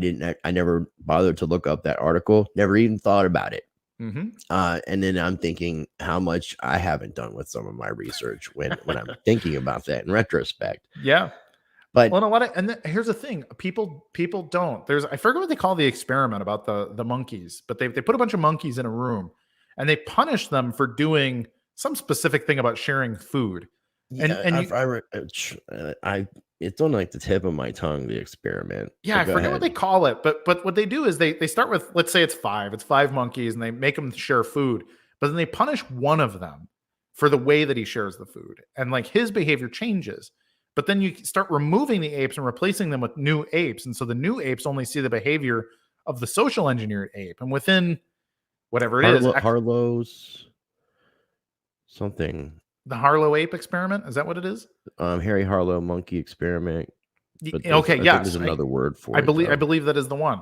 never bothered to look up that article, never even thought about it. Mm-hmm. And then I'm thinking how much I haven't done with some of my research when I'm thinking about that in retrospect. Yeah. But well, here's the thing: people don't. I forget what they call the experiment about the monkeys, but they put a bunch of monkeys in a room and they punish them for doing some specific thing about sharing food. It's on like the tip of my tongue, the experiment. Yeah, I forget what they call it, but what they do is they start with, let's say it's 5 monkeys, and they make them share food, but then they punish one of them for the way that he shares the food, and like his behavior changes. But then you start removing the apes and replacing them with new apes, and so the new apes only see the behavior of the social engineered ape, and within whatever it is, Harlow's something. The Harlow ape experiment, is that what it is? Harry Harlow monkey experiment. Okay, yes. There's another word for it. I believe that is the one.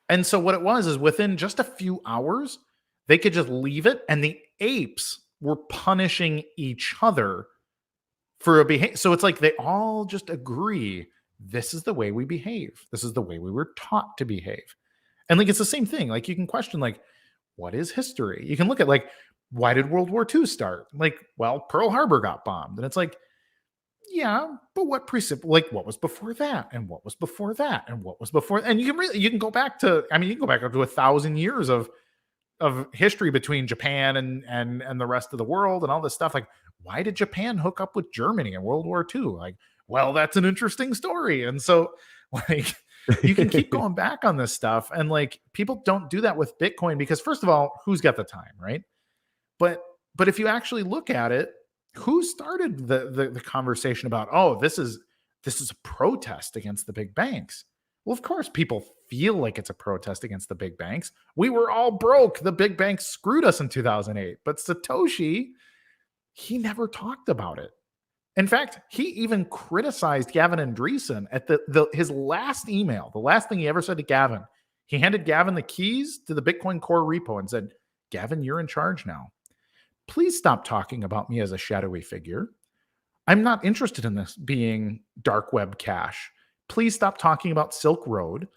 And so what it was is within just a few hours, they could just leave it, and the apes were punishing each other for a behavior. So it's like they all just agree, this is the way we behave. This is the way we were taught to behave. And like, it's the same thing. Like, you can question, like, what is history? You can look at, like, why did World War II start? Like, well, Pearl Harbor got bombed. And it's like, yeah, but what was before that? And what was before that? And what was before? And you can go back to, you can go back up to 1,000 years of history between Japan and the rest of the world and all this stuff. Like, why did Japan hook up with Germany in World War II? Like, well, that's an interesting story. And so, like, you can keep going back on this stuff. And like, people don't do that with Bitcoin because, first of all, who's got the time, right? But if you actually look at it, who started the conversation about, oh, this is a protest against the big banks? Well, of course, people feel like it's a protest against the big banks. We were all broke. The big banks screwed us in 2008. But Satoshi, he never talked about it. In fact, he even criticized Gavin Andresen at his last email. The last thing he ever said to Gavin, he handed Gavin the keys to the Bitcoin Core repo and said, Gavin, you're in charge now. Please stop talking about me as a shadowy figure. I'm not interested in this being dark web cash. Please stop talking about Silk Road.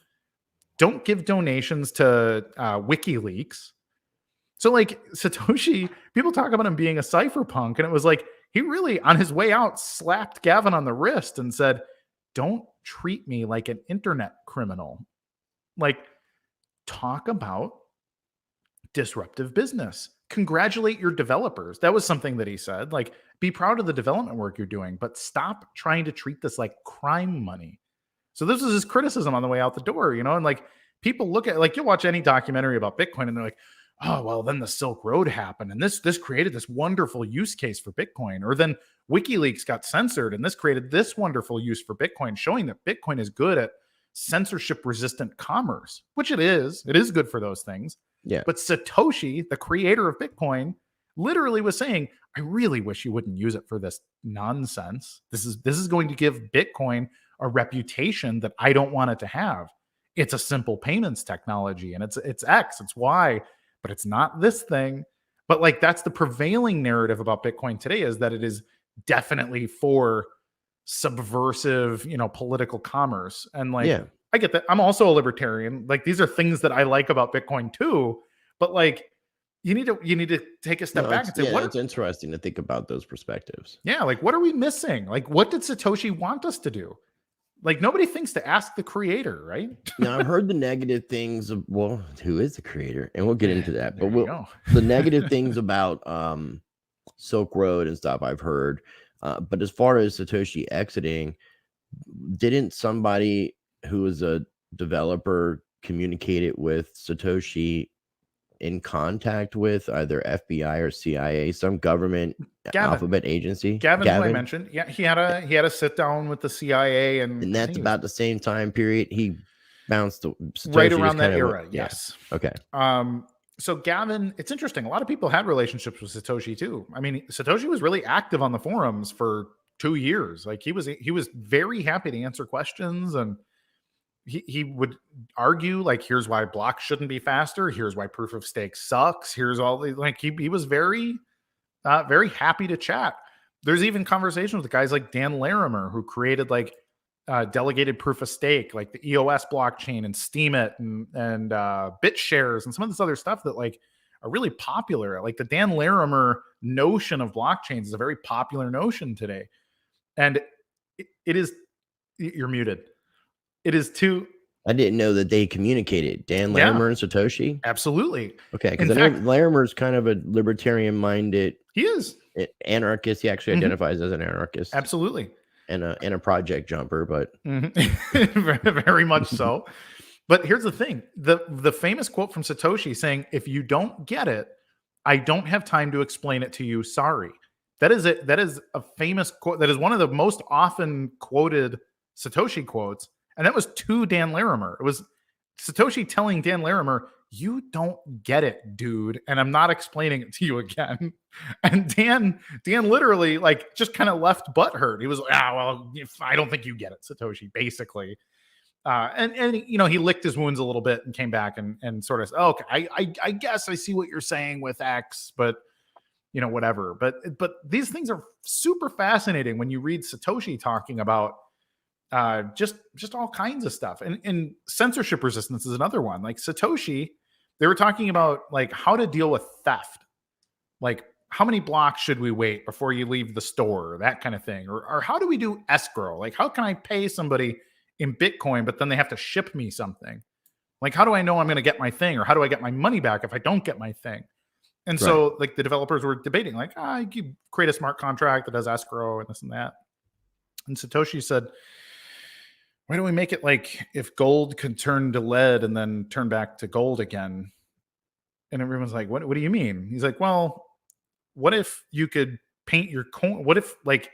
Don't give donations to WikiLeaks. So like Satoshi, people talk about him being a cypherpunk, and it was like he really, on his way out, slapped Gavin on the wrist and said, don't treat me like an internet criminal. Like, talk about disruptive business. Congratulate your developers. That was something that he said. Like, be proud of the development work you're doing, but stop trying to treat this like crime money. So this is his criticism on the way out the door, and like, people look at, like, you'll watch any documentary about Bitcoin and they're like, oh, well, then the Silk Road happened and this created this wonderful use case for Bitcoin. Or then WikiLeaks got censored and this created this wonderful use for Bitcoin, showing that Bitcoin is good at censorship resistant commerce, which it is. It is good for those things. Yeah. But Satoshi, the creator of Bitcoin, literally was saying, I really wish you wouldn't use it for this nonsense. This is going to give Bitcoin a reputation that I don't want it to have. It's a simple payments technology, and it's X, it's Y, but it's not this thing. But like, that's the prevailing narrative about Bitcoin today, is that it is definitely for subversive, political commerce. And like, Yeah. I get that. I'm also a libertarian. Like, these are things that I like about Bitcoin too. But like, you need to take a step back and say, it's interesting to think about those perspectives. Yeah, like, what are we missing? Like, what did Satoshi want us to do? Like, nobody thinks to ask the creator, right? Now, I've heard the negative things of, well, who is the creator? And we'll get into that. There But you go. the negative things about Silk Road and stuff I've heard. But as far as Satoshi exiting, didn't somebody who was a developer communicate it with Satoshi in contact with either FBI or CIA, some government alphabet agency? Gavin, who I mentioned, yeah, he had a sit down with the CIA, and that's about the same time period he bounced right around that era. Yes. Okay. So Gavin, it's interesting. A lot of people had relationships with Satoshi too. I mean, Satoshi was really active on the forums for 2 years. Like, he was very happy to answer questions, and he would argue, like, here's why blocks shouldn't be faster. Here's why proof of stake sucks. Here's all the, like, he was very, very happy to chat. There's even conversations with guys like Dan Larimer, who created like delegated proof of stake, like the EOS blockchain and Steemit and BitShares and some of this other stuff that like are really popular. Like, the Dan Larimer notion of blockchains is a very popular notion today. And it is, you're muted. It is too. I didn't know that they communicated. Dan Larimer and Satoshi? Absolutely. Okay, because I know Larimer's kind of a libertarian-minded. He is. Anarchist. He actually identifies as an anarchist. Absolutely. And a project jumper, but very much so. But here's the thing. The famous quote from Satoshi saying, if you don't get it, I don't have time to explain it to you. Sorry. That is a famous quote. That is one of the most often quoted Satoshi quotes. And that was to Dan Larimer. It was Satoshi telling Dan Larimer, you don't get it, dude. And I'm not explaining it to you again. And Dan literally like just kind of left butthurt. He was like, well, I don't think you get it, Satoshi, basically. And he licked his wounds a little bit and came back and sort of said, okay, I guess I see what you're saying with X, but whatever. But these things are super fascinating when you read Satoshi talking about just all kinds of stuff. And censorship resistance is another one. Like, Satoshi, they were talking about like how to deal with theft. Like, how many blocks should we wait before you leave the store? That kind of thing. Or how do we do escrow? Like, how can I pay somebody in Bitcoin, but then they have to ship me something? Like, how do I know I'm going to get my thing? Or how do I get my money back if I don't get my thing? And so like the developers were debating, like, you could create a smart contract that does escrow and this and that. And Satoshi said, why don't we make it like if gold could turn to lead and then turn back to gold again? And everyone's like, what do you mean? He's like, well, what if you could paint your coin? What if like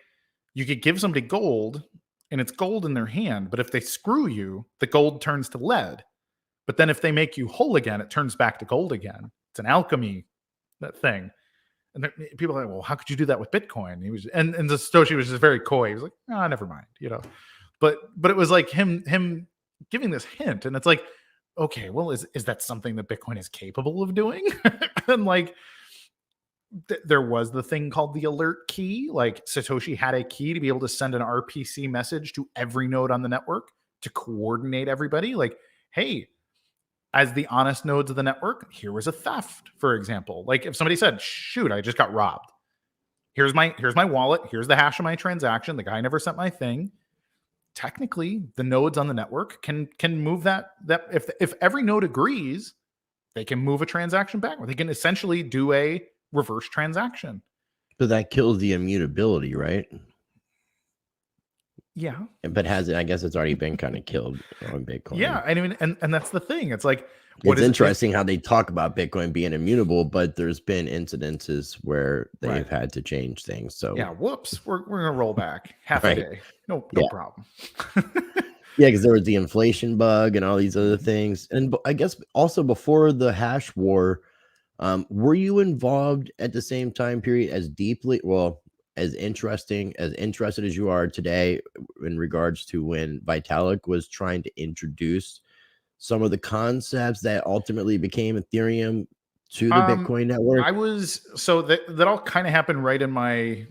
you could give somebody gold and it's gold in their hand, but if they screw you, the gold turns to lead. But then if they make you whole again, it turns back to gold again. It's an alchemy, that thing. And people are like, well, how could you do that with Bitcoin? He was, and the Satoshi was just very coy. He was like, never mind, But it was like him giving this hint, and it's like, okay, well, is that something that Bitcoin is capable of doing? And like, there was the thing called the alert key. Like, Satoshi had a key to be able to send an RPC message to every node on the network to coordinate everybody. Like, hey, as the honest nodes of the network, here was a theft, for example. Like, if somebody said, shoot, I just got robbed. Here's my wallet. Here's the hash of my transaction. The guy never sent my thing. Technically, the nodes on the network can move that if every node agrees, they can move a transaction backward. They can essentially do a reverse transaction. So that kills the immutability, right? Yeah. But I guess it's already been kind of killed on Bitcoin. Yeah. I mean, and that's the thing. It's like, it's interesting how they talk about Bitcoin being immutable, but there's been incidences where they've had to change things. So yeah, whoops, we're gonna roll back half a day. No problem. Yeah, because there was the inflation bug and all these other things. And I guess also before the hash war, were you involved at the same time period as deeply, well, as interested as you are today in regards to when Vitalik was trying to introduce some of the concepts that ultimately became Ethereum to the Bitcoin network? I was so that all kind of happened right in my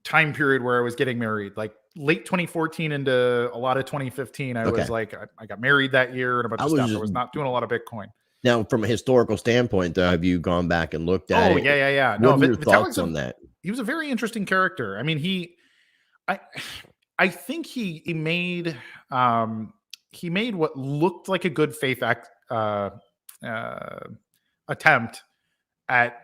time period where I was getting married, like late 2014 into a lot of 2015. I was like, I got married that year and a bunch of stuff. I was not doing a lot of Bitcoin. Now, from a historical standpoint, though, have you gone back and looked at it? Oh, yeah. What are your thoughts on that? He was a very interesting character. I mean, I think he made what looked like a good faith attempt at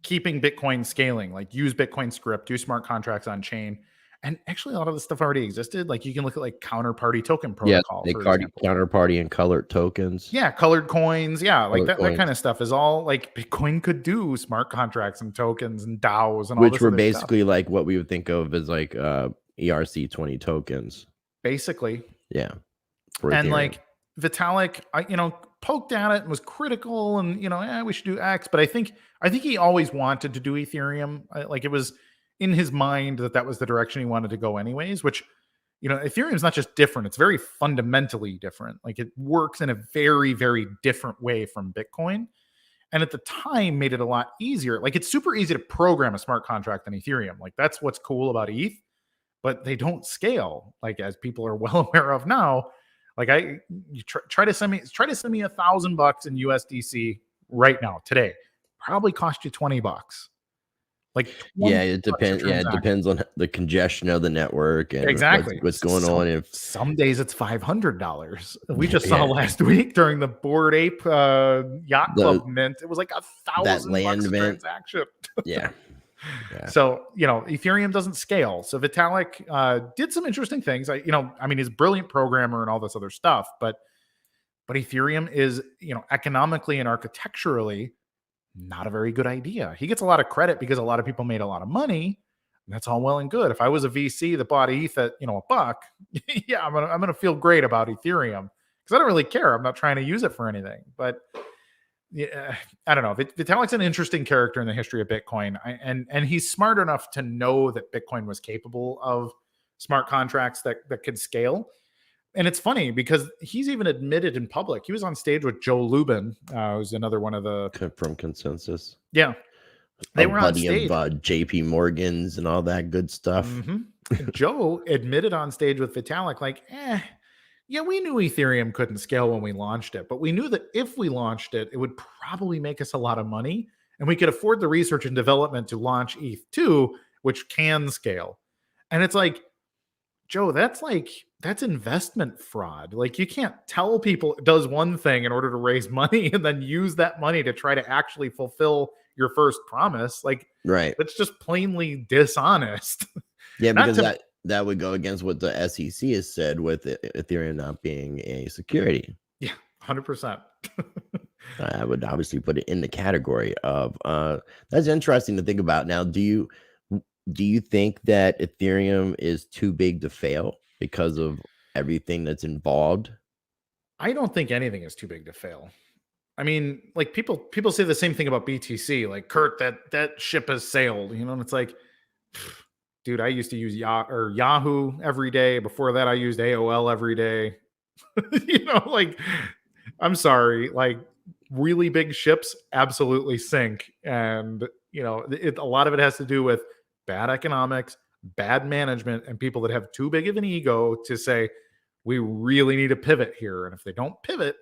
keeping Bitcoin scaling, like use Bitcoin script, do smart contracts on chain. And actually, a lot of this stuff already existed. Like you can look at like counterparty token protocol. Yeah, counterparty and colored tokens. Yeah, colored coins. Yeah, like that kind of stuff is all like Bitcoin could do smart contracts and tokens and DAOs and all this which were basically stuff. Like what we would think of as like ERC20 tokens. Basically. Yeah. And like Vitalik, poked at it and was critical and, we should do X. But I think he always wanted to do Ethereum. Like it was in his mind that was the direction he wanted to go anyways, which, Ethereum is not just different. It's very fundamentally different. Like it works in a very, very different way from Bitcoin. And at the time made it a lot easier. Like it's super easy to program a smart contract on Ethereum. Like that's what's cool about ETH, but they don't scale. Like as people are well aware of now, like you try to send me $1,000 in USDC right now, today, probably cost you $20. Like it depends. Yeah, it depends on the congestion of the network and exactly what's going on. If some days it's $500, we just saw last week during the Bored Ape Yacht Club mint, it was like $1,000 transaction. Yeah. So Ethereum doesn't scale. So Vitalik did some interesting things. He's a brilliant programmer and all this other stuff, but Ethereum is economically and architecturally not a very good idea. He gets a lot of credit because a lot of people made a lot of money. And that's all well and good. If I was a VC that bought ETH at $1, yeah, I'm gonna feel great about Ethereum because I don't really care. I'm not trying to use it for anything. But yeah, I don't know. Vitalik's an interesting character in the history of Bitcoin, and he's smart enough to know that Bitcoin was capable of smart contracts that could scale. And it's funny because he's even admitted in public. He was on stage with Joe Lubin, who's another one of the from Consensus. Yeah, they were on stage of JP Morgan's and all that good stuff. Joe admitted on stage with Vitalik, like, yeah, we knew Ethereum couldn't scale when we launched it, but we knew that if we launched it, it would probably make us a lot of money, and we could afford the research and development to launch ETH2, which can scale. And it's like, Joe, that's investment fraud. Like you can't tell people it does one thing in order to raise money and then use that money to try to actually fulfill your first promise. Like, right. That's just plainly dishonest. Yeah, because that would go against what the SEC has said with Ethereum not being a security. Yeah, 100%. I would obviously put it in the category of that's interesting to think about. Now, do you think that Ethereum is too big to fail because of everything that's involved? I don't think anything is too big to fail. I mean, like people say the same thing about BTC, like Kurt, that ship has sailed, and it's like, dude, I used to use Yahoo every day. Before that, I used AOL every day. Like, I'm sorry, like really big ships absolutely sink. And, a lot of it has to do with bad economics, bad management, and people that have too big of an ego to say, we really need to pivot here. And if they don't pivot,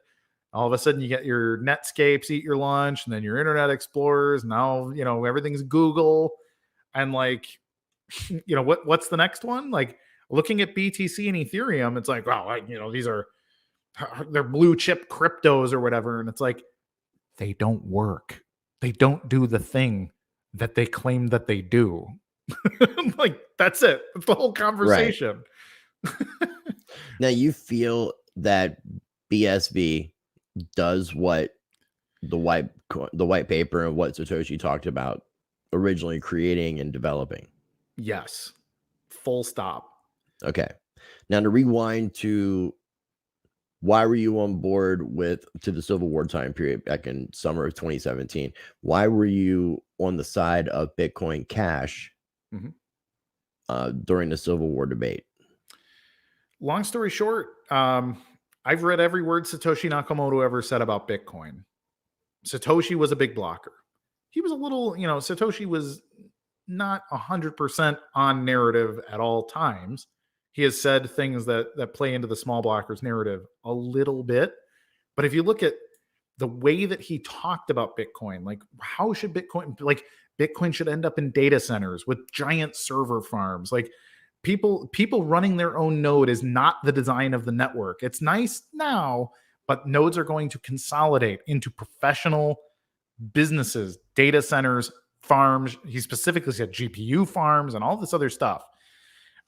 all of a sudden you get your Netscapes eat your lunch, and then your Internet Explorers. Now, everything's Google. And like, what's the next one? Like looking at BTC and Ethereum, it's like, wow, they're blue chip cryptos or whatever. And it's like, they don't work. They don't do the thing that they claim that they do. Like, that's it. That's the whole conversation. Right. Now, you feel that BSV does what the white paper and what Satoshi talked about originally creating and developing? Yes. Full stop. Okay. Now, to rewind to why were you on board to the Civil War time period back in summer of 2017? Why were you on the side of Bitcoin Cash during the Civil War debate? Long story short, I've read every word Satoshi Nakamoto ever said about Bitcoin. Satoshi was a big blocker. He was a little, Satoshi was not 100% on narrative at all times. He has said things that play into the small blockers narrative a little bit. But if you look at the way that he talked about Bitcoin, like how should Bitcoin should end up in data centers with giant server farms. Like people running their own node is not the design of the network. It's nice now, but nodes are going to consolidate into professional businesses, data centers, farms. He specifically said GPU farms and all this other stuff.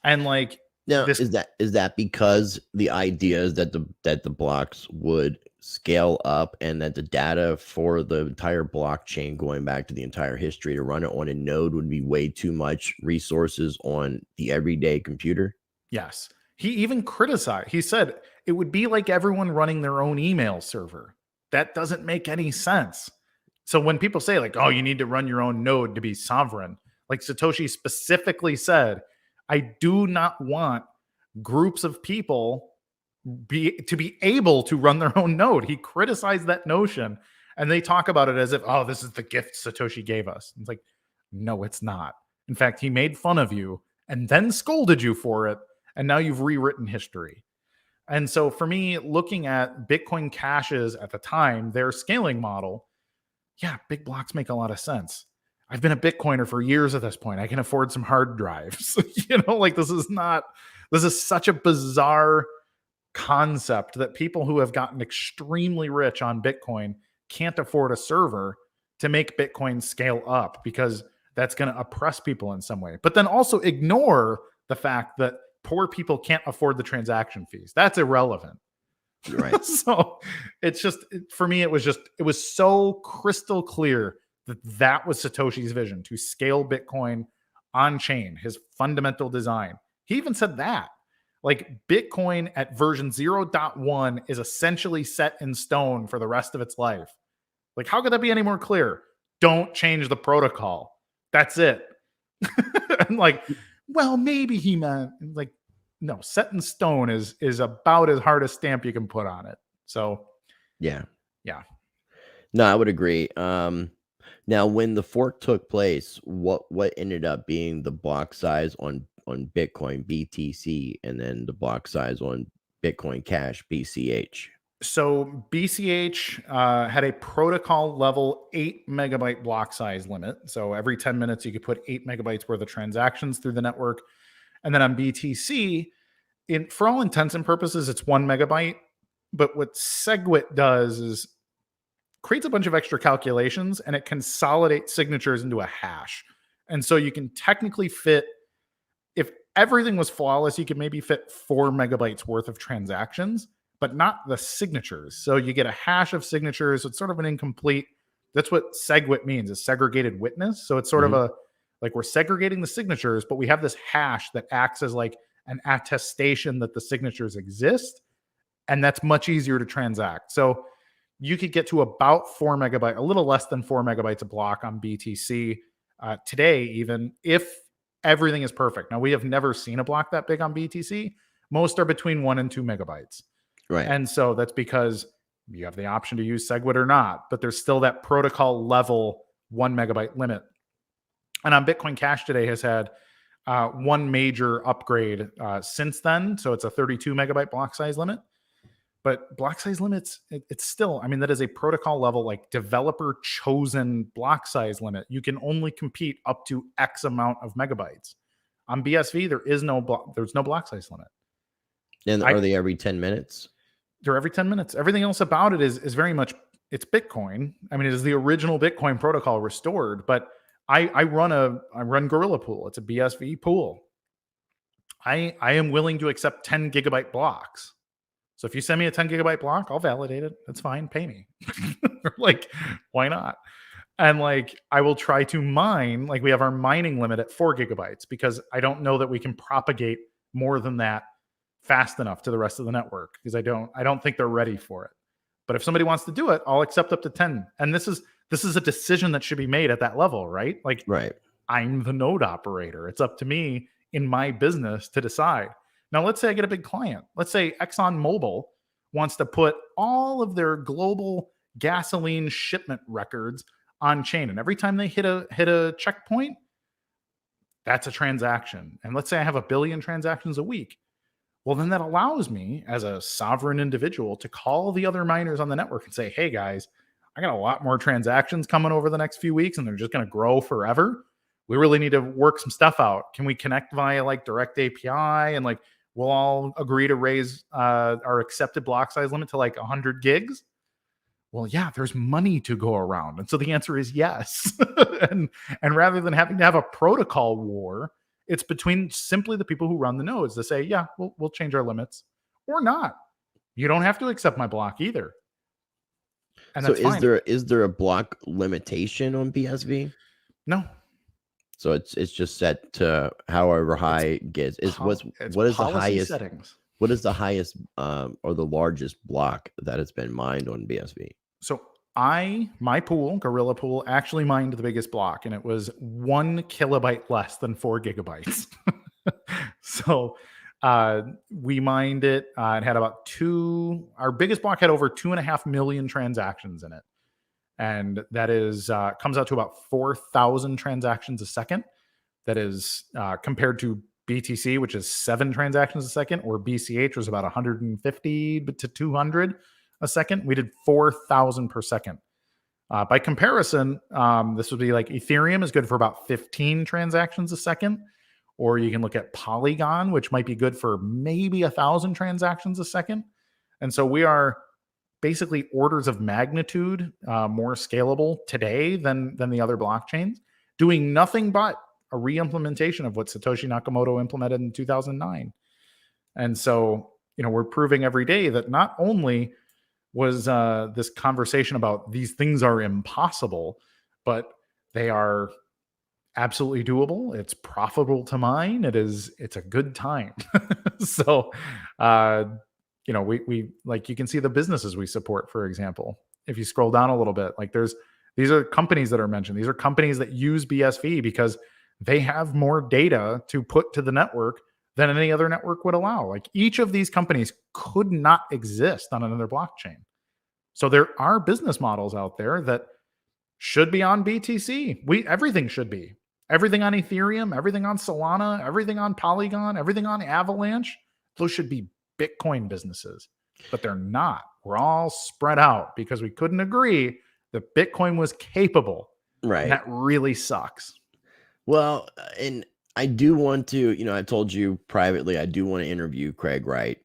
And like, now, is that because the idea is that the blocks would scale up and that the data for the entire blockchain going back to the entire history to run it on a node would be way too much resources on the everyday computer? Yes. He even criticized, he said it would be like everyone running their own email server. That doesn't make any sense. So when people say like, oh, you need to run your own node to be sovereign, like Satoshi specifically said, I do not want groups of people to be able to run their own node. He criticized that notion, and they talk about it as if, oh, this is the gift Satoshi gave us. It's like, no, it's not. In fact, he made fun of you and then scolded you for it, and now you've rewritten history. And so for me, looking at Bitcoin Cash's at the time, their scaling model, yeah, big blocks make a lot of sense. I've been a Bitcoiner for years at this point. I can afford some hard drives. Like this is such a bizarre concept that people who have gotten extremely rich on Bitcoin can't afford a server to make Bitcoin scale up because that's going to oppress people in some way. But then also ignore the fact that poor people can't afford the transaction fees. That's irrelevant. Right. So it's just, for me, it was so crystal clear that was Satoshi's vision, to scale Bitcoin on chain, his fundamental design. He even said that like Bitcoin at version 0.1 is essentially set in stone for the rest of its life. Like, how could that be any more clear? Don't change the protocol. That's it. And like, well, maybe he meant like, no, set in stone is about as hard a stamp you can put on it. So yeah. No, I would agree. Now, when the fork took place, what ended up being the block size on Bitcoin BTC, and then the block size on Bitcoin Cash BCH? So BCH had a protocol level 8 megabyte block size limit. So every 10 minutes, you could put 8 megabytes worth of transactions through the network. And then on BTC, for all intents and purposes, it's 1 megabyte. But what SegWit does is creates a bunch of extra calculations, and it consolidates signatures into a hash. And so you can technically fit, if everything was flawless, you could maybe fit 4 megabytes worth of transactions, but not the signatures. So you get a hash of signatures. It's sort of an incomplete. That's what SegWit means, is segregated witness. So it's sort of like we're segregating the signatures, but we have this hash that acts as like an attestation that the signatures exist. And that's much easier to transact. So you could get to about 4 megabytes, a little less than 4 megabytes a block on BTC today, even if everything is perfect. Now, we have never seen a block that big on BTC. Most are between 1 and 2 megabytes. Right. And so that's because you have the option to use SegWit or not, but there's still that protocol level 1 megabyte limit. And on Bitcoin Cash today has had one major upgrade since then. So it's a 32 megabyte block size limit. But block size limits, it's still, I mean, that is a protocol level, like developer chosen block size limit. You can only compete up to X amount of megabytes. On BSV, there's no block size limit. And are they every 10 minutes? They're every 10 minutes. Everything else about it is very much, it's Bitcoin. I mean, it is the original Bitcoin protocol restored, but I run Gorilla Pool. It's a BSV pool. I am willing to accept 10 gigabyte blocks. So if you send me a 10 gigabyte block, I'll validate it. That's fine. Pay me. Like, why not? And like, I will try to mine, like we have our mining limit at 4 gigabytes because I don't know that we can propagate more than that fast enough to the rest of the network because I don't think they're ready for it. But if somebody wants to do it, I'll accept up to 10. And this is a decision that should be made at that level, right? Like, Right. I'm the node operator. It's up to me in my business to decide. Now, let's say I get a big client. Let's say ExxonMobil wants to put all of their global gasoline shipment records on chain. And every time they hit a checkpoint, that's a transaction. And let's say I have 1 billion transactions a week. Well, then that allows me as a sovereign individual to call the other miners on the network and say, hey guys, I got a lot more transactions coming over the next few weeks and they're just going to grow forever. We really need to work some stuff out. Can we connect via like direct API and like we'll all agree to raise our accepted block size limit to like 100 gigs? Well, yeah, there's money to go around. And so the answer is yes. and rather than having to have a protocol war, it's between simply the people who run the nodes to say, yeah, we'll change our limits or not. You don't have to accept my block either. And so that's fine. Is there a block limitation on BSV? No. So it's just set to however high it gets. What is the highest settings? What is the highest or the largest block that has been mined on BSV? So my pool, Gorilla Pool, actually mined the biggest block, and it was 1 kilobyte less than 4 gigabytes. So we mined it. It had about our biggest block had over 2.5 million transactions in it. And that is comes out to about 4,000 transactions a second. That is compared to BTC, which is 7 transactions a second, or BCH was about 150 to 200 a second. We did 4,000 per second. By comparison, this would be like Ethereum is good for about 15 transactions a second, or you can look at Polygon, which might be good for maybe 1,000 transactions a second. And so we are basically orders of magnitude more scalable today than the other blockchains, doing nothing but a re-implementation of what Satoshi Nakamoto implemented in 2009. And so, we're proving every day that not only was this conversation about these things are impossible, but they are absolutely doable. It's profitable to mine. It's a good time. So, we like, you can see the businesses we support, for example. If you scroll down a little bit, like these are companies that are mentioned. These are companies that use BSV because they have more data to put to the network than any other network would allow. Like, each of these companies could not exist on another blockchain. So there are business models out there that should be on BTC. Everything should be. Everything on Ethereum, everything on Solana, everything on Polygon, everything on Avalanche. Those should be Bitcoin businesses, but they're not. We're all spread out because we couldn't agree that Bitcoin was capable. Right. And that really sucks. Well, and I do want to, I told you privately, I do want to interview Craig Wright.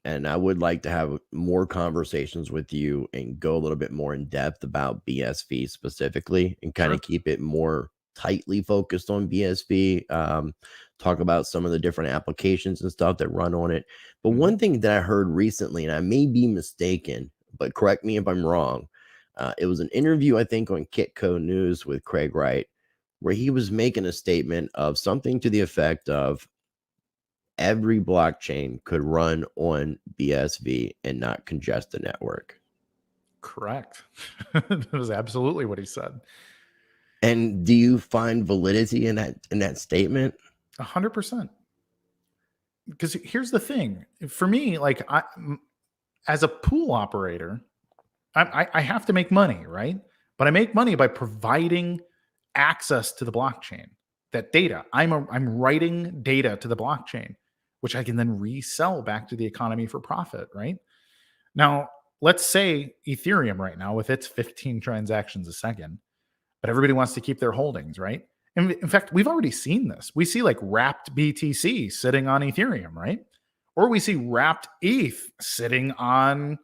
And I would like to have more conversations with you and go a little bit more in depth about BSV specifically and kind of keep it more tightly focused on BSV. Talk about some of the different applications and stuff that run on it. But one thing that I heard recently, and I may be mistaken, but correct me if I'm wrong. It was an interview, I think, on Kitco News with Craig Wright, where he was making a statement of something to the effect of every blockchain could run on BSV and not congest the network. Correct. That was absolutely what he said. And do you find validity in that statement? 100%. Because here's the thing. For me, like, as a pool operator, I have to make money, right? But I make money by providing access to the blockchain, that data. I'm writing data to the blockchain, which I can then resell back to the economy for profit, right? Now, let's say Ethereum right now with its 15 transactions a second, but everybody wants to keep their holdings, right? In fact, we've already seen this. We see like wrapped BTC sitting on Ethereum, right? Or we see wrapped ETH sitting on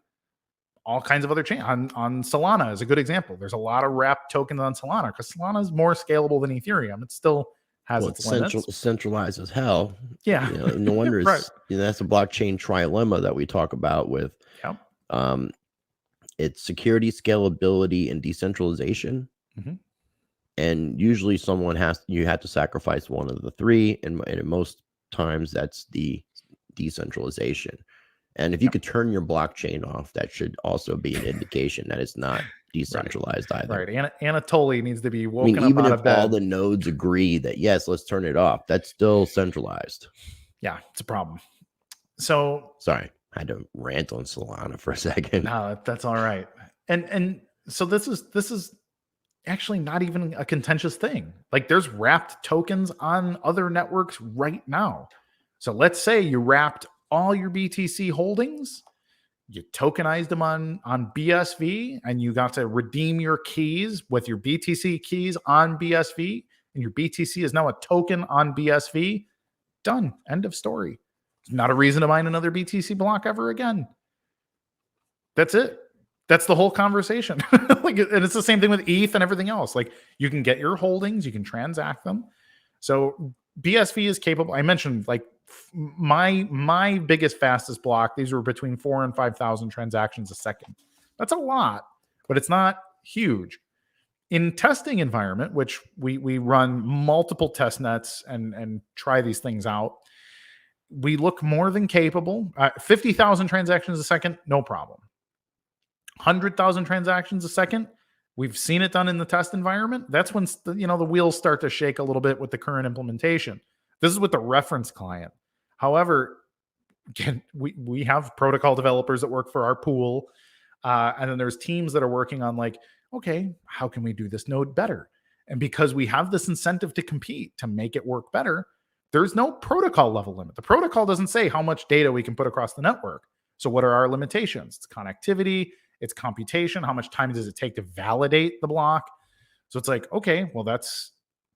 all kinds of other chains. On Solana is a good example. There's a lot of wrapped tokens on Solana because Solana is more scalable than Ethereum. It still has its limits. Centralized as hell. Yeah. No wonder that's a blockchain trilemma that we talk about with it's security, scalability, and decentralization. Mm-hmm. And usually you have to sacrifice one of the three. And most times that's the decentralization. And if you could turn your blockchain off, that should also be an indication that it's not decentralized either. Right. Anatoly needs to be I woken mean, up even out if of bed. all the nodes agree that, yes, let's turn it off, that's still centralized. Yeah, it's a problem. So sorry, I had to rant on Solana for a second. No, that's all right. And so this is actually not even a contentious thing. Like there's wrapped tokens on other networks right now. So let's say you wrapped all your BTC holdings, you tokenized them on BSV, and you got to redeem your keys with your BTC keys on BSV, and your BTC is now a token on BSV. Done. End of story. Not a reason to mine another BTC block ever again. That's it. That's the whole conversation. And it's the same thing with ETH and everything else. Like you can get your holdings, you can transact them. So BSV is capable. I mentioned like my biggest fastest block. These were between 4,000 and 5,000 transactions a second. That's a lot, but it's not huge. In testing environment, which we run multiple test nets and try these things out, we look more than capable. 50,000 transactions a second, no problem. 100,000 transactions a second, we've seen it done in the test environment. That's when the wheels start to shake a little bit with the current implementation. This is with the reference client. However, again, we have protocol developers that work for our pool, and then there's teams that are working on like, okay, how can we do this node better? And because we have this incentive to compete to make it work better, there's no protocol level limit. The protocol doesn't say how much data we can put across the network. So what are our limitations? It's connectivity, it's computation. How much time does it take to validate the block? So it's like, okay, well, that's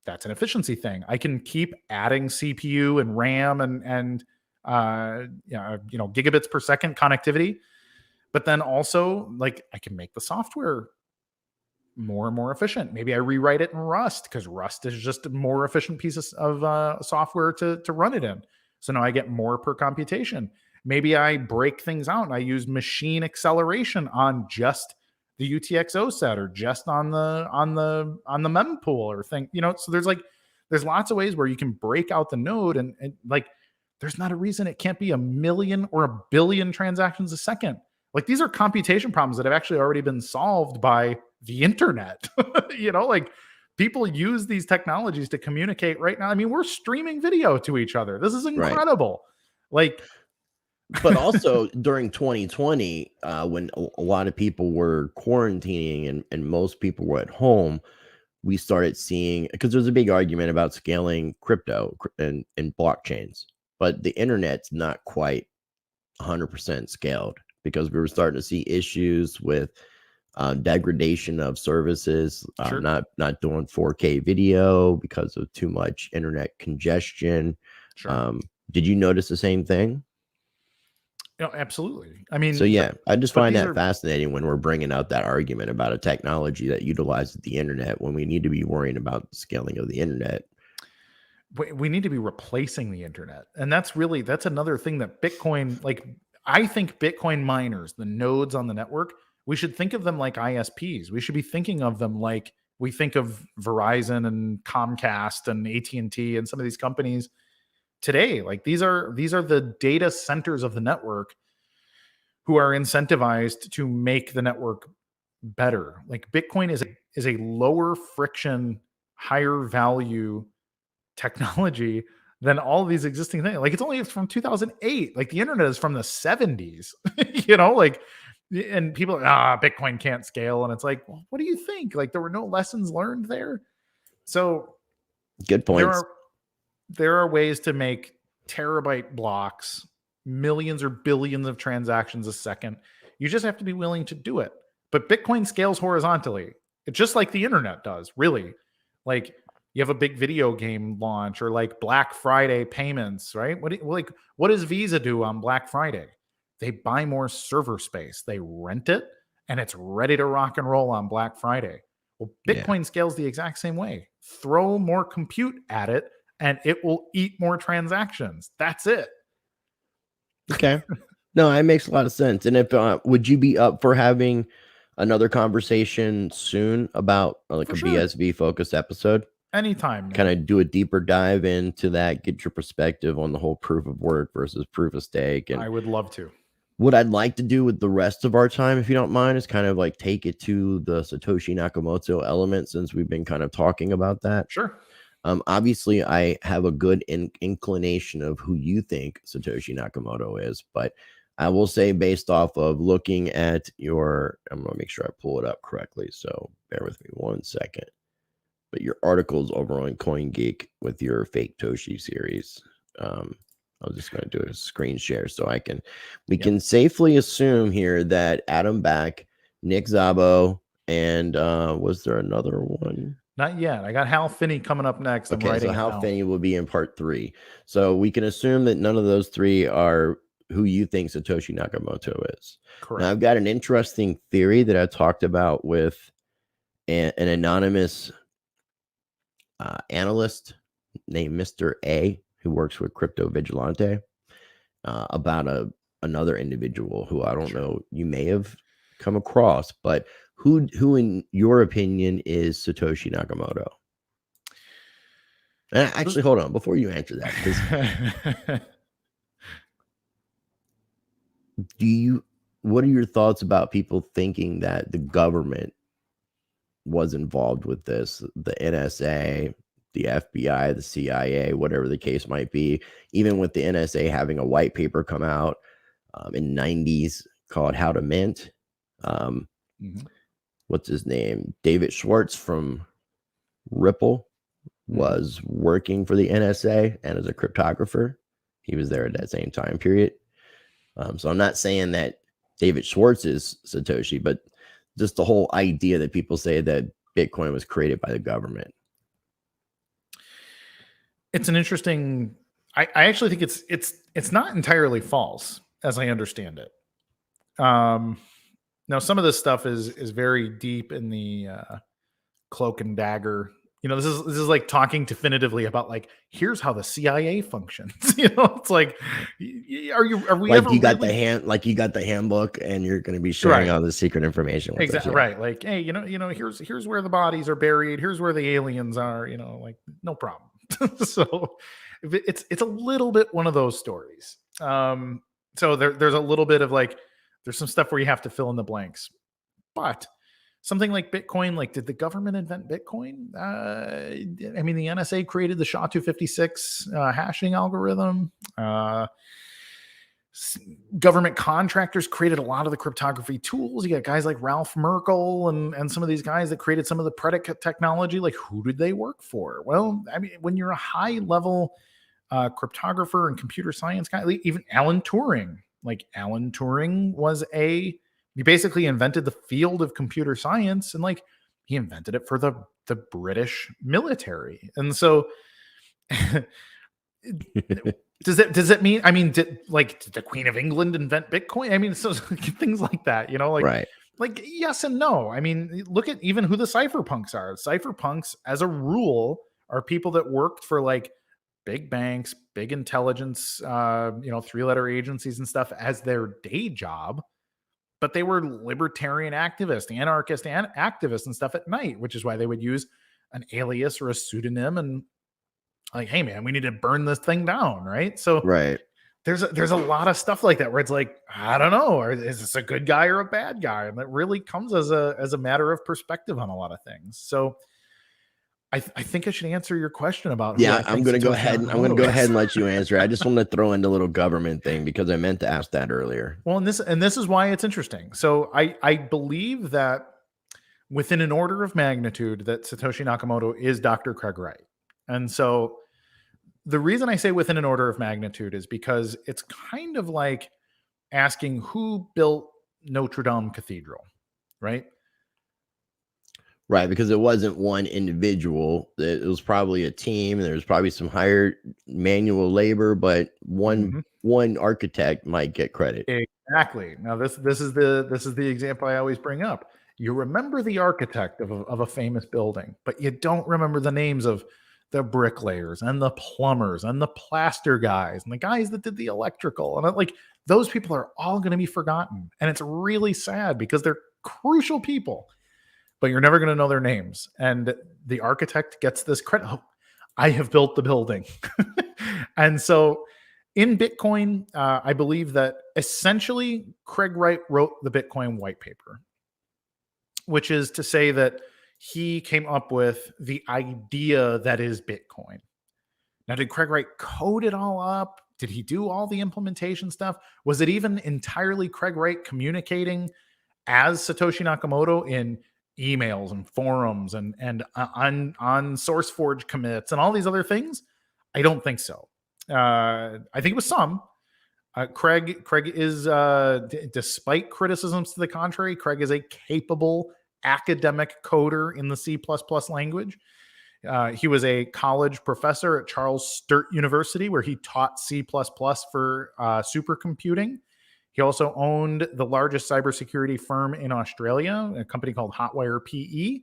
an efficiency thing. I can keep adding CPU and RAM and gigabits per second connectivity, but then also like I can make the software more and more efficient. Maybe I rewrite it in Rust because Rust is just a more efficient piece of software to run it in. So now I get more per computation. Maybe I break things out and I use machine acceleration on just the UTXO set or just on the mempool or thing. So there's lots of ways where you can break out the node and like there's not a reason it can't be 1 million or 1 billion transactions a second. Like these are computation problems that have actually already been solved by the internet. Like people use these technologies to communicate right now. I mean, we're streaming video to each other. This is incredible. Right. Like, but also during 2020, when a lot of people were quarantining and most people were at home, we started seeing, because there's a big argument about scaling crypto and blockchains, but the internet's not quite 100% scaled because we were starting to see issues with degradation of services, Sure. not doing 4K video because of too much internet congestion. Sure. Did you notice the same thing? Absolutely. I mean, so yeah, I just find that fascinating when we're bringing out that argument about a technology that utilizes the internet when we need to be worrying about the scaling of the internet. We need to be replacing the internet. And that's another thing that Bitcoin, like I think Bitcoin miners, the nodes on the network, we should think of them like ISPs. We should be thinking of them like we think of Verizon and Comcast and AT&T and some of these companies today. Like these are the data centers of the network who are incentivized to make the network better. Like Bitcoin is a lower friction, higher value technology than all these existing things. Like it's only from 2008. Like the internet is from the 70s. And people are, Bitcoin can't scale. And it's like, well, what do you think? Like there were no lessons learned there. So good points. There are ways to make terabyte blocks, millions or billions of transactions a second. You just have to be willing to do it. But Bitcoin scales horizontally. It's just like the internet does, really. Like you have a big video game launch or like Black Friday payments, right? What does Visa do on Black Friday? They buy more server space. They rent it and it's ready to rock and roll on Black Friday. Well, Bitcoin scales the exact same way. Throw more compute at it and it will eat more transactions. That's it. Okay. No, it makes a lot of sense. And if would you be up for having another conversation soon about like a BSV focused episode? Anytime, kind man. of do a deeper dive into that, get your perspective on the whole proof of work versus proof of stake. And I would love to. what I'd like to do with the rest of our time, if you don't mind, is kind of like take it to the Satoshi Nakamoto element, since we've been kind of talking about that. Sure. Obviously, I have a good inclination of who you think Satoshi Nakamoto is, but I will say, based off of looking at your, I'm going to make sure I pull it up correctly, so bear with me 1 second. But your articles over on CoinGeek with your Fake Toshi series, I'm just going to do a screen share so we can safely assume here that Adam Back, Nick Szabo, and was there another one? Not yet. I got Hal Finney coming up next. Okay, so Hal Finney will be in part 3. So we can assume that none of those 3 are who you think Satoshi Nakamoto is. Correct. Now, I've got an interesting theory that I talked about with an anonymous analyst named Mr. A, who works with Crypto Vigilante, about another individual who I don't know you may have come across, but who in your opinion is Satoshi Nakamoto? And actually, hold on before you answer that, what are your thoughts about people thinking that the government was involved with this, the NSA, the FBI, the CIA, whatever the case might be, even with the NSA having a white paper come out in the 90s called How to Mint? What's his name? David Schwartz from Ripple was working for the NSA and as a cryptographer. He was there at that same time period. So I'm not saying that David Schwartz is Satoshi, but just the whole idea that people say that Bitcoin was created by the government. It's an interesting. I actually think it's not entirely false, as I understand it. Now, some of this stuff is very deep in the cloak and dagger. You know, this is like talking definitively about like, here's how the CIA functions. You know, it's like, are we like ever you got really... you got the handbook and you're going to be sharing all the secret information with exactly us, yeah. Right. Like, hey, you know, here's where the bodies are buried. Here's where the aliens are. You know, like, no problem. So it's a little bit one of those stories. So there's a little bit of like, there's some stuff where you have to fill in the blanks, but something like Bitcoin, like, did the government invent Bitcoin? I mean, the NSA created the SHA-256 hashing algorithm. Government contractors created a lot of the cryptography tools. You got guys like Ralph Merkle and some of these guys that created some of the predicate technology. Like, who did they work for? Well, I mean, when you're a high-level cryptographer and computer science guy, even Alan Turing, he basically invented the field of computer science, and like, he invented it for the British military. And so does that mean, I mean, did the Queen of England invent Bitcoin? I mean, so things like that, you know, like, right. Like, yes and no. I mean, look at even who the cypherpunks are. Cypherpunks, as a rule, are people that worked for like big banks, big intelligence, 3-letter agencies and stuff as their day job. But they were libertarian activists, anarchist activists and stuff at night, which is why they would use an alias or a pseudonym and like, hey man, we need to burn this thing down, right? So right. There's a lot of stuff like that where it's like, I don't know, or is this a good guy or a bad guy? And that really comes as a matter of perspective on a lot of things. So I think I should answer your question about. Yeah, I'm going to go ahead and let you answer. I just want to throw in the little government thing because I meant to ask that earlier. Well, and this is why it's interesting. So I believe that within an order of magnitude that Satoshi Nakamoto is Dr. Craig Wright. And so the reason I say within an order of magnitude is because it's kind of like asking who built Notre Dame Cathedral, right? Right, because it wasn't one individual. It was probably a team, and there was probably some hired manual labor, but one architect might get credit. Exactly. Now this is the example I always bring up. You remember the architect of a famous building, but you don't remember the names of the bricklayers and the plumbers and the plaster guys and the guys that did the electrical. And like, those people are all going to be forgotten. And it's really sad because they're crucial people. but you're never going to know their names. And the architect gets this credit. Oh, I have built the building. And so in Bitcoin, I believe that essentially Craig Wright wrote the Bitcoin white paper, which is to say that he came up with the idea that is Bitcoin. Now, did Craig Wright code it all up? Did he do all the implementation stuff? Was it even entirely Craig Wright communicating as Satoshi Nakamoto in emails and forums and on SourceForge commits and all these other things? I don't think so. I think it was some. Craig is, despite criticisms to the contrary, Craig is a capable academic coder in the C++ language. He was a college professor at Charles Sturt University, where he taught C++ for supercomputing. He also owned the largest cybersecurity firm in Australia, a company called Hotwire PE,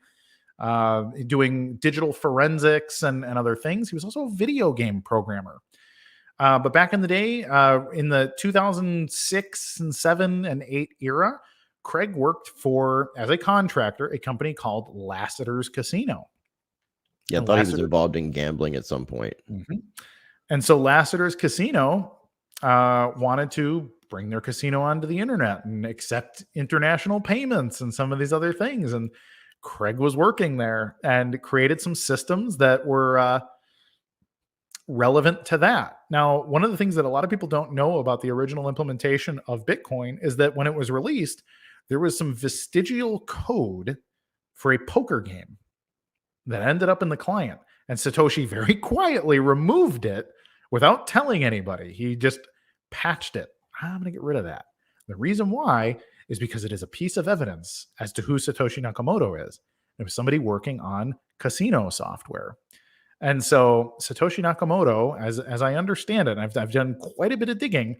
doing digital forensics and other things. He was also a video game programmer. But back in the day, in the 2006 and 7 and 8 era, Craig worked for, as a contractor, a company called Lassiter's Casino. Yeah, I thought he was involved in gambling at some point. Mm-hmm. And so Lassiter's Casino wanted to bring their casino onto the internet and accept international payments and some of these other things. And Craig was working there and created some systems that were relevant to that. Now, one of the things that a lot of people don't know about the original implementation of Bitcoin is that when it was released, there was some vestigial code for a poker game that ended up in the client. And Satoshi very quietly removed it without telling anybody. He just patched it. I'm going to get rid of that. The reason why is because it is a piece of evidence as to who Satoshi Nakamoto is. It was somebody working on casino software. And so Satoshi Nakamoto, as I understand it, I've done quite a bit of digging,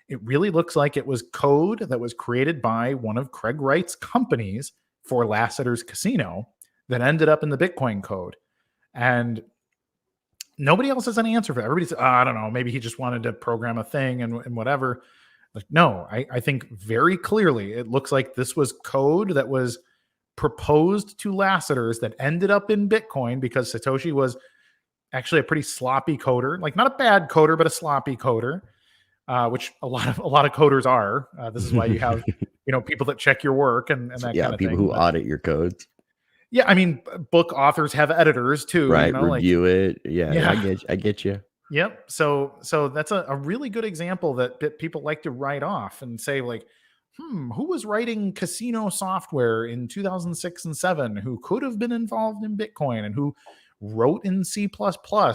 it really looks like it was code that was created by one of Craig Wright's companies for Lassiter's Casino that ended up in the Bitcoin code. And nobody else has an answer for that. Everybody says, I don't know, maybe he just wanted to program a thing and whatever. Like, no, I think very clearly it looks like this was code that was proposed to Lassiter's that ended up in Bitcoin because Satoshi was actually a pretty sloppy coder, like not a bad coder, but a sloppy coder, which a lot of coders are. This is why you have, people that check your work and that kind of thing. People who audit your codes. Yeah, I mean, book authors have editors too, right? Review it. Yeah, I get you. Yep. So that's a really good example that people like to write off and say like, who was writing casino software in 2006 and 7 who could have been involved in Bitcoin and who wrote in C++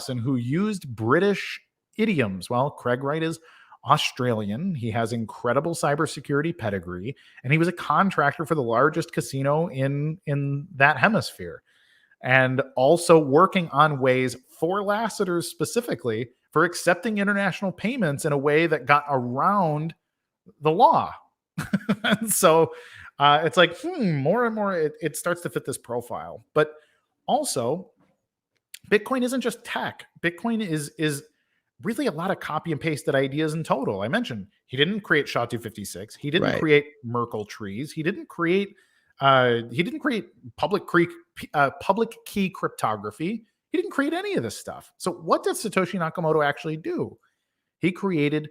and who used British idioms? Well, Craig Wright is Australian. He has incredible cybersecurity pedigree, and he was a contractor for the largest casino in that hemisphere, and also working on ways for Lassiter's specifically for accepting international payments in a way that got around the law. And so it's like, more and more it starts to fit this profile. But also, Bitcoin isn't just tech. Bitcoin is really a lot of copy and pasted ideas in total. I mentioned he didn't create SHA-256. He didn't create Merkle trees. He didn't create public key cryptography. He didn't create any of this stuff. So what did Satoshi Nakamoto actually do? He created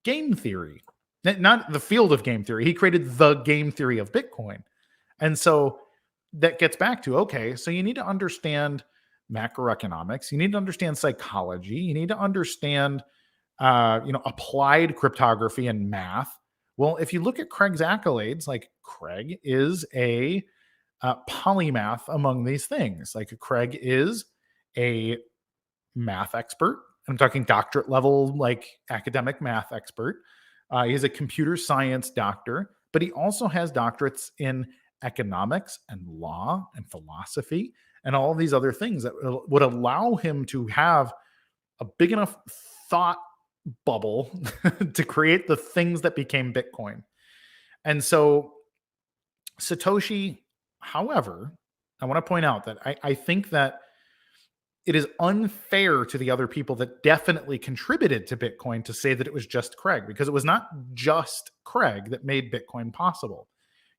game theory, not the field of game theory. He created the game theory of Bitcoin. And so that gets back to, okay, so you need to understand macroeconomics. You need to understand psychology. You need to understand, applied cryptography and math. Well, if you look at Craig's accolades, like Craig is a polymath among these things. Like Craig is a math expert. I'm talking doctorate level, like academic math expert. He's a computer science doctor, but he also has doctorates in economics and law and philosophy and all of these other things that would allow him to have a big enough thought bubble to create the things that became Bitcoin. And so Satoshi, however, I want to point out that I think that it is unfair to the other people that definitely contributed to Bitcoin to say that it was just Craig, because it was not just Craig that made Bitcoin possible.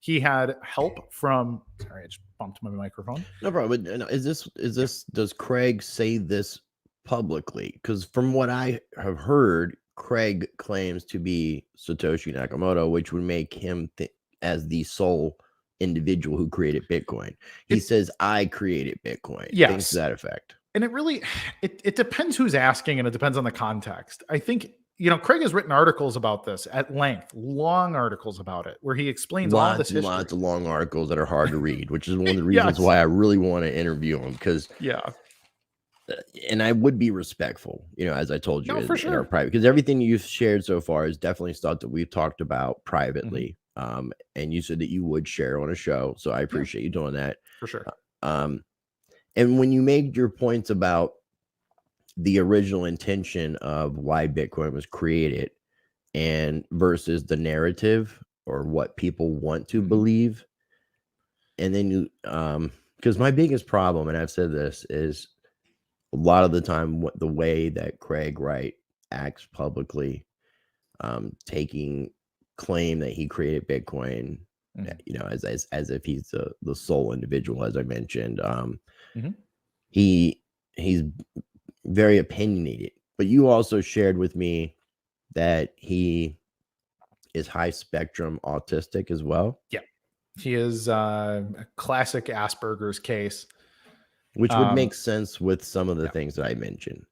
He had help from, sorry, I just bumped my microphone. No problem. But does Craig say this publicly? Because from what I have heard, Craig claims to be Satoshi Nakamoto, which would make him as the sole individual who created Bitcoin. He says, I created Bitcoin. Yes. Things to that effect. And it really, it depends who's asking, and it depends on the context. I think, Craig has written articles about this at length, long articles about it, where he explains all this history. Lots of long articles that are hard to read, which is one of the reasons why I really want to interview him. Because and I would be respectful, as I told you, for sure, in our private, because everything you've shared so far is definitely stuff that we've talked about privately. And you said that you would share on a show, so I appreciate you doing that for sure. And when you made your points about the original intention of why Bitcoin was created and versus the narrative or what people want to believe, and then you because my biggest problem, and I've said this, is a lot of the time the way that Craig Wright acts publicly, taking claim that he created Bitcoin, as if he's the sole individual, as I mentioned. He's very opinionated, but you also shared with me that he is high spectrum autistic as well. Yeah, he is a classic Asperger's case, which would make sense with some of the things that I mentioned.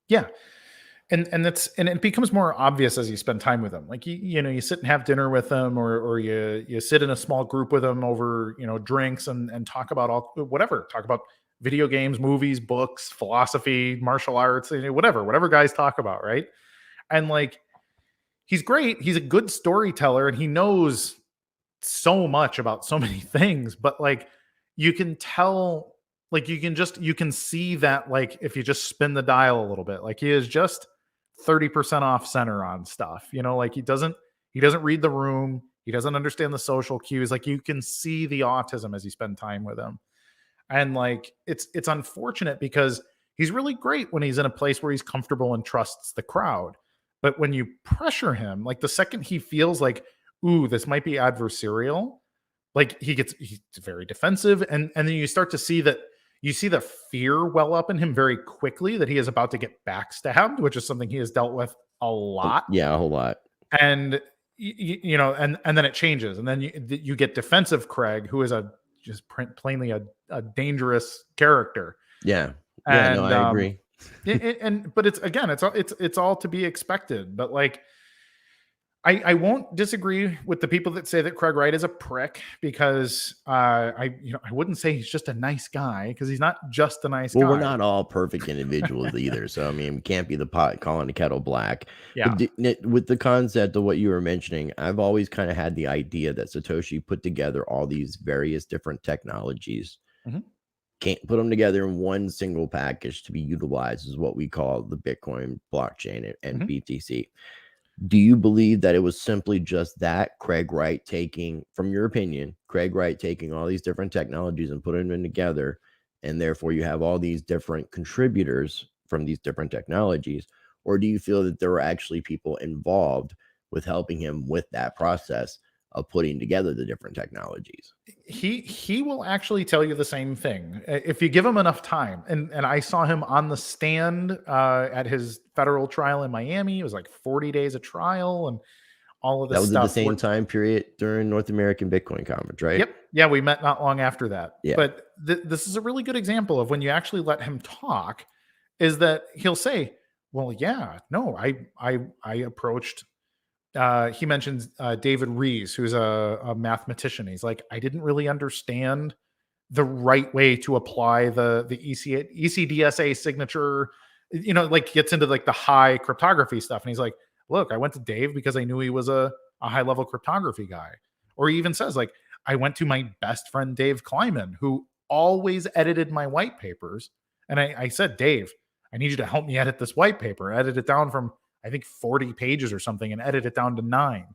Yeah. And it becomes more obvious as you spend time with him. Like, you sit and have dinner with him, or you sit in a small group with him over, drinks and talk about talk about video games, movies, books, philosophy, martial arts, whatever guys talk about. Right. And like, he's great. He's a good storyteller, and he knows so much about so many things, but like, you can tell, like, you can see that, like, if you just spin the dial a little bit, like, he is just 30% off center on stuff, like he doesn't read the room. He doesn't understand the social cues. Like, you can see the autism as you spend time with him. And like, it's unfortunate because he's really great when he's in a place where he's comfortable and trusts the crowd. But when you pressure him, like the second he feels like, ooh, this might be adversarial, like he's very defensive. And then you start to see that, you see the fear well up in him very quickly that he is about to get backstabbed, which is something he has dealt with a lot. Yeah, a whole lot. And and then it changes, and then you get defensive Craig, who is just plainly a dangerous character. Yeah, and, I agree. But it's all to be expected. But like, I won't disagree with the people that say that Craig Wright is a prick, because I wouldn't say he's just a nice guy, because he's not just a nice guy. Well, we're not all perfect individuals either. So, I mean, we can't be the pot calling the kettle black. Yeah. But with the concept of what you were mentioning, I've always kind of had the idea that Satoshi put together all these various different technologies, can't put them together in one single package to be utilized as what we call the Bitcoin blockchain and BTC. Do you believe that it was simply just that Craig Wright taking, from your opinion, Craig Wright taking all these different technologies and putting them together, and therefore you have all these different contributors from these different technologies? Or do you feel that there were actually people involved with helping him with that process of putting together the different technologies? He will actually tell you the same thing if you give him enough time. And I saw him on the stand at his federal trial in Miami. It was like 40 days of trial and all of this stuff. That was at the same time period during North American Bitcoin Conference, right? Yep. Yeah, we met not long after that. Yeah. But this is a really good example of when you actually let him talk, is that he'll say, well, yeah, no, I approached, he mentions David Rees, who's a mathematician. He's like, I didn't really understand the right way to apply the ECDSA signature, like gets into like the high cryptography stuff. And he's like, look, I went to Dave because I knew he was a high level cryptography guy. Or he even says, like, I went to my best friend, Dave Kleiman, who always edited my white papers. And I said, Dave, I need you to help me edit this white paper, edit it down from, I think, 40 pages or something, and edit it down to 9.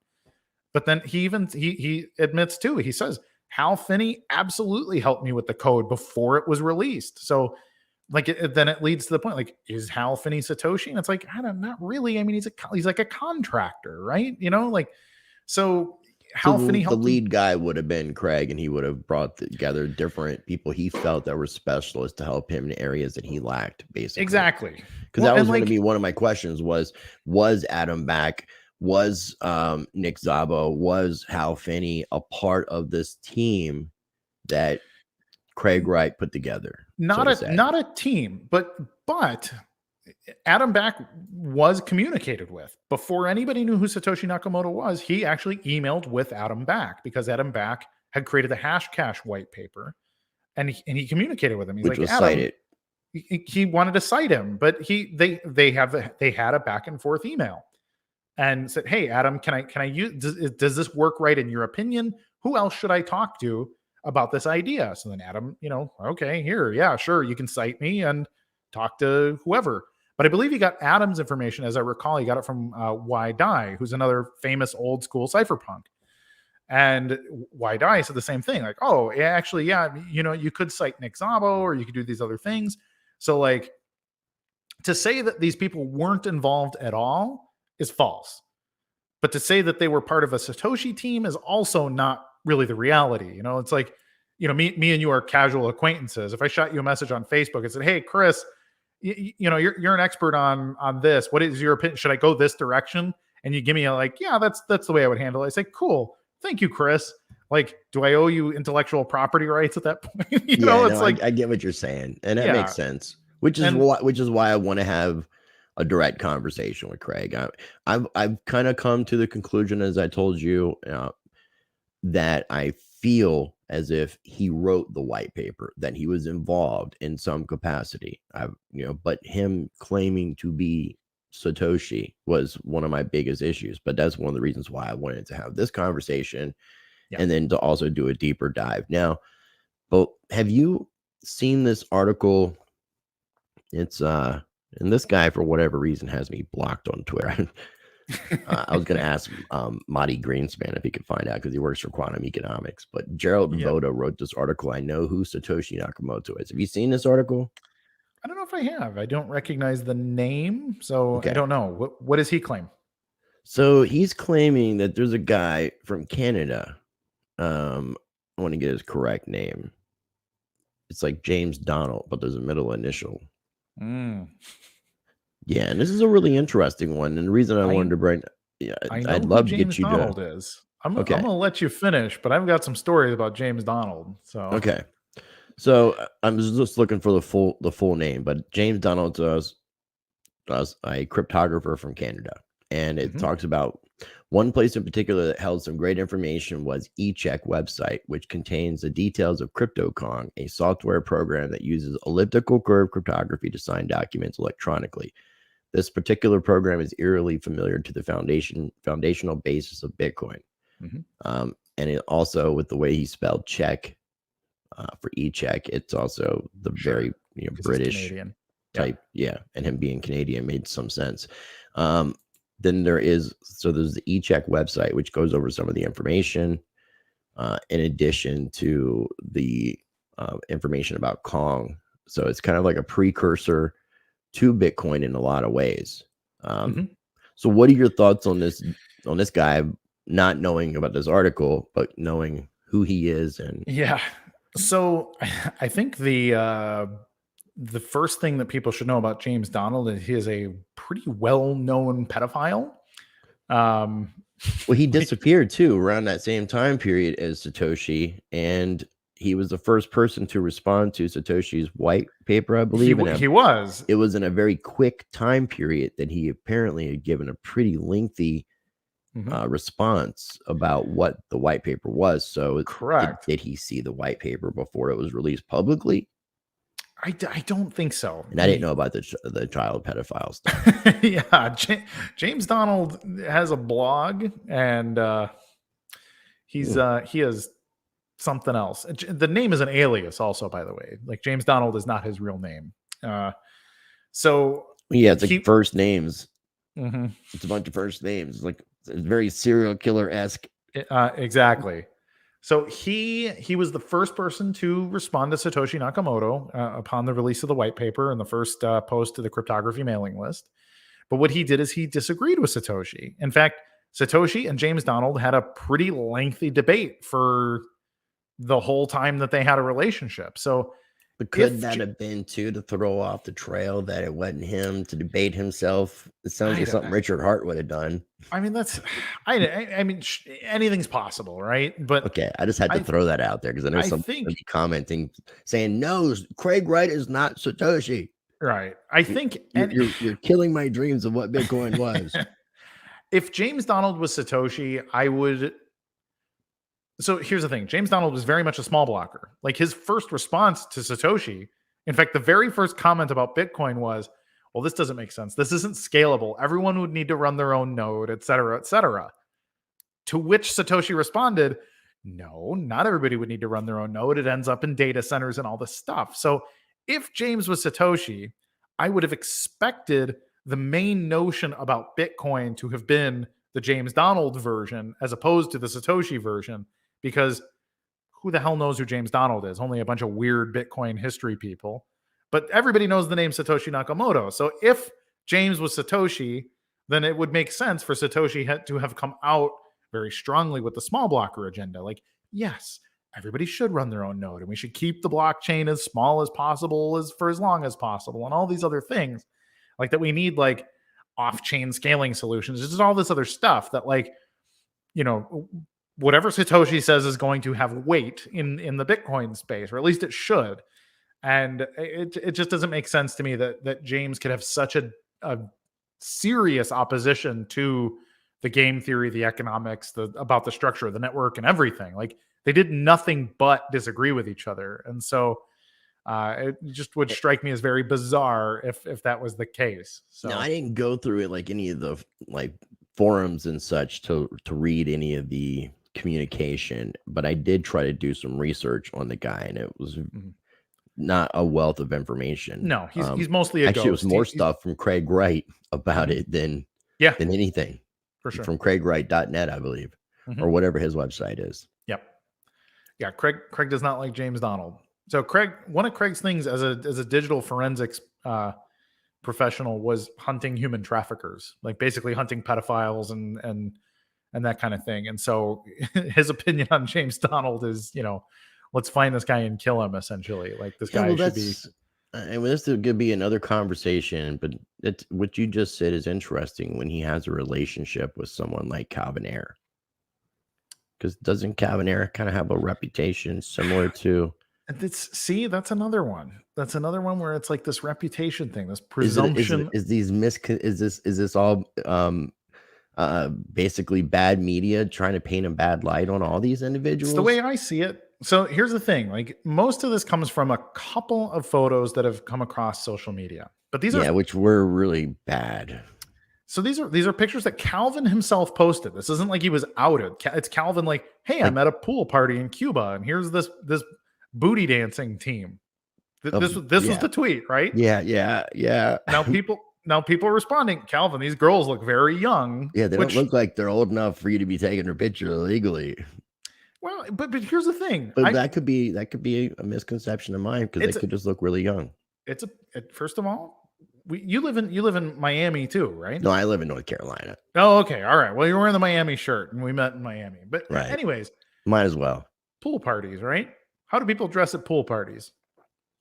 But then he admits too, he says, Hal Finney absolutely helped me with the code before it was released. So like, then it leads to the point, like, is Hal Finney Satoshi? And it's like, not really. I mean, he's like a contractor, right? Like, so Hal So Finney the helped him. lead guy would have been Craig, and he would have brought together different people he felt that were specialists to help him in areas that he lacked, basically. Exactly. Because that was going to be one of my questions was Adam Back, was Nick Szabo, was Hal Finney a part of this team that Craig Wright put together? Not a team, but Adam Back was communicated with before anybody knew who Satoshi Nakamoto was. He actually emailed with Adam Back because Adam Back had created the Hashcash white paper, and he communicated with him. He's which like, was Adam, cited. He wanted to cite him, but they had a back and forth email and said, "Hey, Adam, can I use? Does this work right in your opinion? Who else should I talk to about this idea?" So then Adam, okay, here, yeah, sure, you can cite me and talk to whoever. But I believe he got Adam's information, as I recall, he got it from Why Die, who's another famous old school cypherpunk. And Why Die said the same thing, like, "Oh, actually, yeah, you could cite Nick Szabo or you could do these other things." So, like, to say that these people weren't involved at all is false. But to say that they were part of a Satoshi team is also not really the reality. It's like, me and you are casual acquaintances. If I shot you a message on Facebook and said, "Hey, Chris, you're an expert on this. What is your opinion? Should I go this direction?" And you give me yeah, that's the way I would handle it. I say, "Cool. Thank you, Chris." Like, do I owe you intellectual property rights at that point? I get what you're saying, and that makes sense. Which is why I want to have a direct conversation with Craig. I've kind of come to the conclusion, as I told you, that I feel as if he wrote the white paper, that he was involved in some capacity. But him claiming to be Satoshi was one of my biggest issues. But that's one of the reasons why I wanted to have this conversation. Yeah. And then to also do a deeper dive. Now, but have you seen this article? It's and this guy, for whatever reason, has me blocked on Twitter. I was going to ask Marty Greenspan if he could find out, because he works for Quantum Economics. But Gerald Voda wrote this article. I know who Satoshi Nakamoto is. Have you seen this article? I don't know if I have. I don't recognize the name, so okay. I don't know. What does he claim? So he's claiming that there's a guy from Canada. I want to get his correct name. It's like James Donald, but there's a middle initial. Yeah, and this is a really interesting one. And the reason I wanted to bring, I'd love to get you Donald to. I'm going to let you finish, but I've got some stories about James Donald. So okay, so I'm just looking for the full name, but James Donald was a cryptographer from Canada, and it talks about one place in particular that held some great information was eCheck website, which contains the details of CryptoKong, a software program that uses elliptical curve cryptography to sign documents electronically. This particular program is eerily familiar to the foundational basis of Bitcoin. And it also, with the way he spelled check for eCheck, it's also the very British type. Yeah. And him being Canadian made some sense. Then there's the eCheck website, which goes over some of the information, in addition to the information about Kong. So it's kind of like a precursor to Bitcoin in a lot of ways. So what are your thoughts on this guy, not knowing about this article, but knowing who he is? And so I think the first thing that people should know about James Donald is he is a pretty well-known pedophile. Well, he disappeared too around that same time period as Satoshi, and he was the first person to respond to Satoshi's white paper, I believe. He was. It was in a very quick time period that he apparently had given a pretty lengthy response about what the white paper was. So correct. Did he see the white paper before it was released publicly? I don't think so. And I didn't know about the child pedophile stuff. Yeah, James Donald has a blog, and he is something else. The name is an alias, also, by the way. Like, James Donald is not his real name. So yeah, it's like first names. It's a bunch of first names. Like, it's very serial killer-esque. Exactly. So he was the first person to respond to Satoshi Nakamoto upon the release of the white paper and the first post to the cryptography mailing list. But what he did is he disagreed with Satoshi. In fact, Satoshi and James Donald had a pretty lengthy debate for the whole time that they had a relationship. So, but could that have been too to throw off the trail that it wasn't him to debate himself? It sounds like something Richard Hart would have done. I mean, I mean, anything's possible, right? But okay, I just had to throw that out there because I know some people commenting saying, no, Craig Wright is not Satoshi. Right. I think you're killing my dreams of what Bitcoin was. If James Donald was Satoshi, I would. So here's the thing. James Donald was very much a small blocker. Like his first response to Satoshi, in fact, the very first comment about Bitcoin was, well, this doesn't make sense. This isn't scalable. Everyone would need to run their own node, et cetera, et cetera. To which Satoshi responded, no, not everybody would need to run their own node. It ends up in data centers and all this stuff. So if James was Satoshi, I would have expected the main notion about Bitcoin to have been the James Donald version as opposed to the Satoshi version, because who the hell knows who James Donald is? Only a bunch of weird Bitcoin history people. But everybody knows the name Satoshi Nakamoto. So if James was Satoshi, then it would make sense for Satoshi to have come out very strongly with the small blocker agenda. Like, yes, everybody should run their own node, and we should keep the blockchain as small as possible for as long as possible, and all these other things. Like that we need like off-chain scaling solutions. There's just all this other stuff that like, you know, whatever Satoshi says is going to have weight in the Bitcoin space, or at least it should. And it just doesn't make sense to me that James could have such a serious opposition to the game theory, the economics, about the structure of the network and everything. Like they did nothing but disagree with each other. And so it just would strike me as very bizarre if that was the case. So no, I didn't go through it like any of the like forums and such to read any of the communication, but I did try to do some research on the guy, and it was not a wealth of information. No, he's mostly actually ghost. It was more stuff from Craig Wright about it than anything. For sure. From CraigWright.net, I believe, or whatever his website is. Yep. Yeah, Craig does not like James Donald. So one of Craig's things as a digital forensics professional was hunting human traffickers, like basically hunting pedophiles and that kind of thing. And so his opinion on James Donald is, you know, let's find this guy and kill him, essentially. Like this guy should be. And this could be another conversation, but what you just said is interesting when he has a relationship with someone like Calvin Ayre. Because doesn't Calvin Ayre kind of have a reputation similar to? That's another one. That's another one where it's like this reputation thing, this presumption. Is this all basically bad media trying to paint a bad light on all these individuals? It's the way I see it. So here's the thing, like most of this comes from a couple of photos that have come across social media, but these are which were really bad. So these are pictures that Calvin himself posted. This isn't like he was outed. It's Calvin like, hey, I'm at a pool party in Cuba, and here's this booty dancing team. This was the tweet, right? Yeah. Now people are responding, Calvin, these girls look very young. Yeah, they don't look like they're old enough for you to be taking their picture illegally. Well, but here's the thing. But that could be a misconception of mine, because they could just look really young. First of all, you live in Miami too, right? No, I live in North Carolina. Oh, okay, all right. Well, you're wearing the Miami shirt, and we met in Miami. But anyways, might as well. Pool parties, right? How do people dress at pool parties?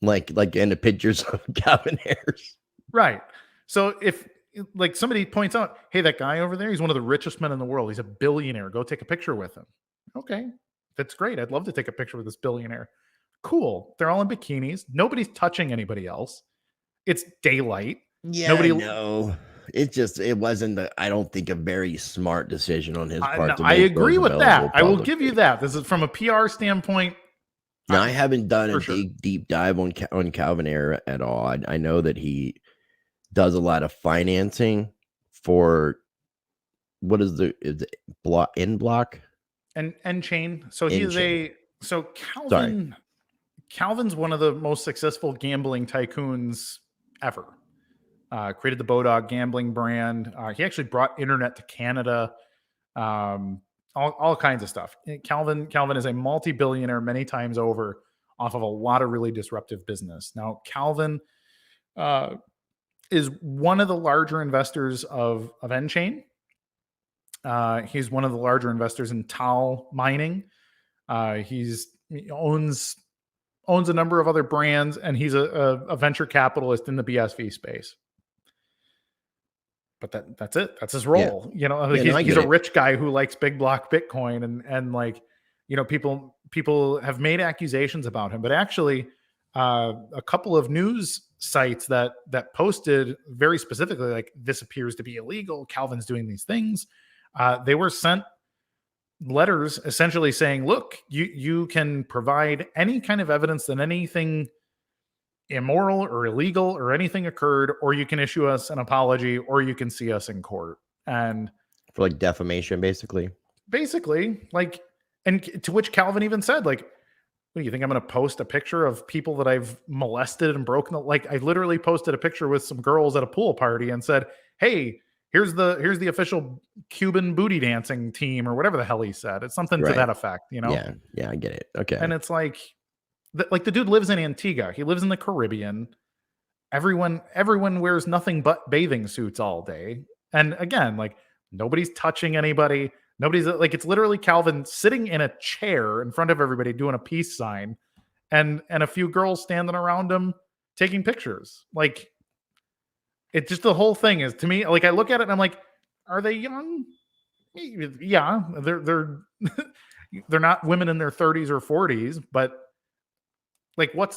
Like in the pictures of Calvin Ayre's. Right. So if like somebody points out, hey, that guy over there, he's one of the richest men in the world. He's a billionaire. Go take a picture with him. Okay. That's great. I'd love to take a picture with this billionaire. Cool. They're all in bikinis. Nobody's touching anybody else. It's daylight. Yeah, no. It wasn't I don't think a very smart decision on his part. I agree with that. I will give you that. This is from a PR standpoint. Now, I haven't done a deep dive on Calvin Ayre at all. I know that he does a lot of financing for what is it block in block and chain. So Calvin's one of the most successful gambling tycoons ever. Created the Bodog gambling brand. He actually brought internet to Canada. All kinds of stuff. Calvin is a multi-billionaire many times over off of a lot of really disruptive business. Now, Calvin is one of the larger investors of nChain. He's one of the larger investors in Tal Mining. He owns a number of other brands, and he's a venture capitalist in the BSV space. But that's it. That's his role. You know, he's a rich guy who likes big block Bitcoin, and like, you know, people have made accusations about him, but actually, a couple of news sites that posted very specifically, like, this appears to be illegal, Calvin's doing these things. They were sent letters essentially saying, look, you can provide any kind of evidence that anything immoral or illegal or anything occurred, or you can issue us an apology, or you can see us in court. And for like defamation, basically, like, and to which Calvin even said, like, what do you think? I'm going to post a picture of people that I've molested and broken? Like, I literally posted a picture with some girls at a pool party and said, hey, here's the official Cuban booty dancing team, or whatever the hell he said. It's something to that effect, you know? Yeah, I get it. Okay. And it's like the dude lives in Antigua. He lives in the Caribbean. Everyone wears nothing but bathing suits all day. And again, like, nobody's touching anybody. Nobody's like, it's literally Calvin sitting in a chair in front of everybody doing a peace sign, and a few girls standing around him taking pictures. Like, it just, the whole thing is, to me, like, I look at it and I'm like, are they young? Yeah, they're they're not women in their 30s or 40s, but like, what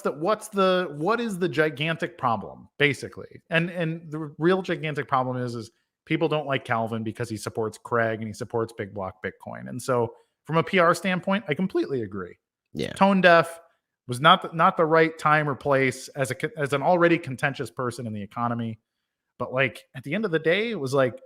is the gigantic problem, basically? And the real gigantic problem is people don't like Calvin because he supports Craig and he supports big block Bitcoin. And so from a PR standpoint, I completely agree. Yeah. Tone deaf, was not the right time or place as an already contentious person in the economy. But like, at the end of the day, it was like,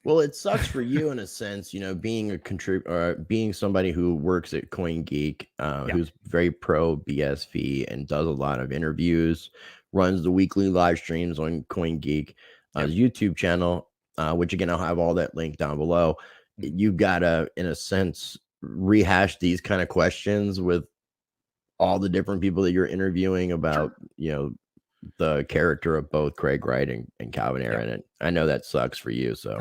well, it sucks for you in a sense, you know, being a contributor, being somebody who works at CoinGeek, who's very pro BSV and does a lot of interviews, runs the weekly live streams on CoinGeek, YouTube channel, which again, I'll have all that link down below. You've got to, in a sense, rehash these kind of questions with all the different people that you're interviewing about, you know, the character of both Craig Wright and Calvin Aaron. And I know that sucks for you. So,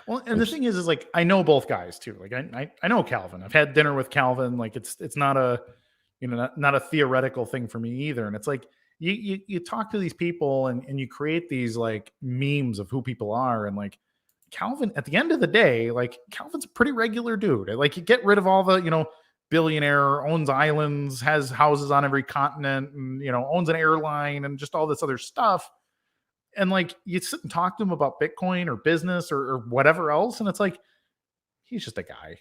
well, and the thing is like, I know both guys too. Like, I know Calvin. I've had dinner with Calvin. Like, it's not a, you know, not a theoretical thing for me either. And it's like, you talk to these people and you create these like memes of who people are. And like, Calvin, at the end of the day, like, Calvin's a pretty regular dude. Like, you get rid of all the, you know, billionaire, owns islands, has houses on every continent, and, you know, owns an airline and just all this other stuff. And like, you sit and talk to him about Bitcoin or business or whatever else, and it's like, he's just a guy,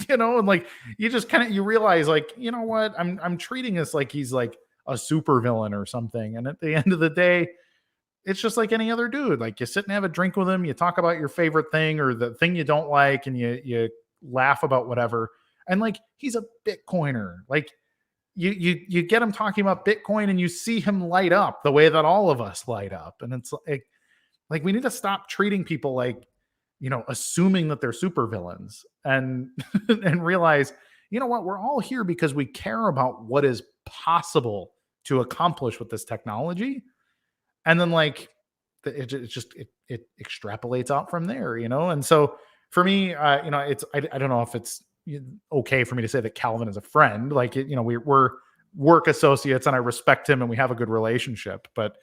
you know. And like, you just you realize, like, you know what, I'm treating this like he's like a super villain or something. And at the end of the day, it's just like any other dude. Like, you sit and have a drink with him, you talk about your favorite thing or the thing you don't like, and you laugh about whatever. And like, he's a Bitcoiner. Like, you get him talking about Bitcoin and you see him light up the way that all of us light up. And it's like we need to stop treating people like, you know, assuming that they're super villains, and and realize, you know what, we're all here because we care about what is possible to accomplish with this technology. And then like, it extrapolates out from there, you know? And so for me, you know, I don't know if it's okay for me to say that Calvin is a friend. Like, you know, we're work associates and I respect him and we have a good relationship, but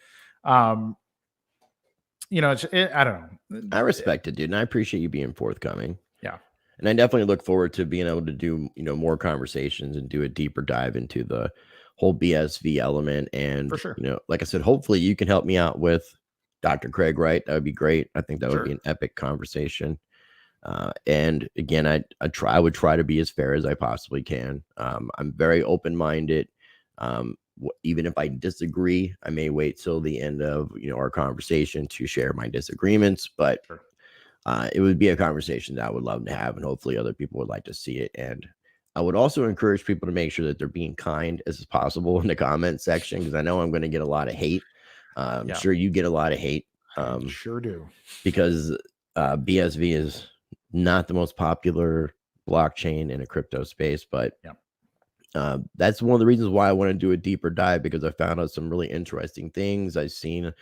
you know, I don't know. I respect it, dude. And I appreciate you being forthcoming. Yeah. And I definitely look forward to being able to do, you know, more conversations and do a deeper dive into the whole BSV element. And, for sure, you know, like I said, hopefully you can help me out with Dr. Craig Wright. That would be great. I think that would be an epic conversation. And again, I would try to be as fair as I possibly can. I'm very open-minded. Even if I disagree, I may wait till the end of, you know, our conversation to share my disagreements, but it would be a conversation that I would love to have, and hopefully other people would like to see it. And I would also encourage people to make sure that they're being kind as possible in the comment section, because I know I'm going to get a lot of hate. I'm sure you get a lot of hate. Sure do. Because BSV is not the most popular blockchain in a crypto space, but that's one of the reasons why I want to do a deeper dive, because I found out some really interesting things. I've seen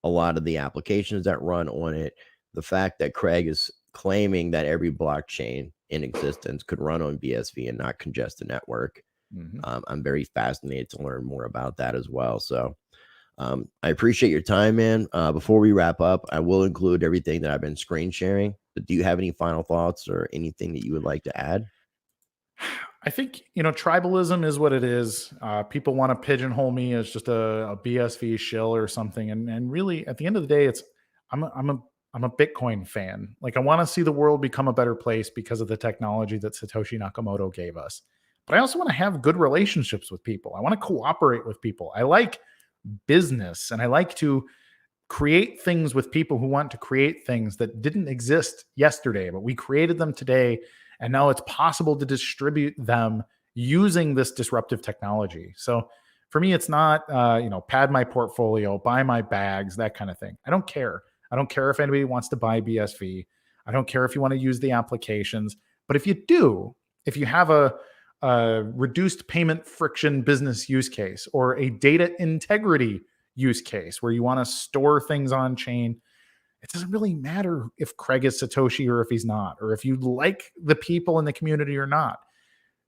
a lot of the applications that run on it. the fact that Craig is claiming that every blockchain in existence could run on BSV and not congest the network. I'm very fascinated to learn more about that as well. So I appreciate your time, man. Before we wrap up, I will include everything that I've been screen sharing. But do you have any final thoughts or anything that you would like to add? I think, tribalism is what it is. People want to pigeonhole me as just a BSV shill or something. And really, at the end of the day, I'm a Bitcoin fan. Like, I want to see the world become a better place because of the technology that Satoshi Nakamoto gave us. But I also want to have good relationships with people. I want to cooperate with people. I like business, and I like to create things with people who want to create things that didn't exist yesterday, but we created them today. And now it's possible to distribute them using this disruptive technology. So for me, it's not, pad my portfolio, buy my bags, that kind of thing. I don't care. I don't care if anybody wants to buy BSV. I don't care if you want to use the applications. But if you do, if you have a reduced payment friction business use case or a data integrity use case where you want to store things on chain, it doesn't really matter if Craig is Satoshi or if he's not, or if you like the people in the community or not.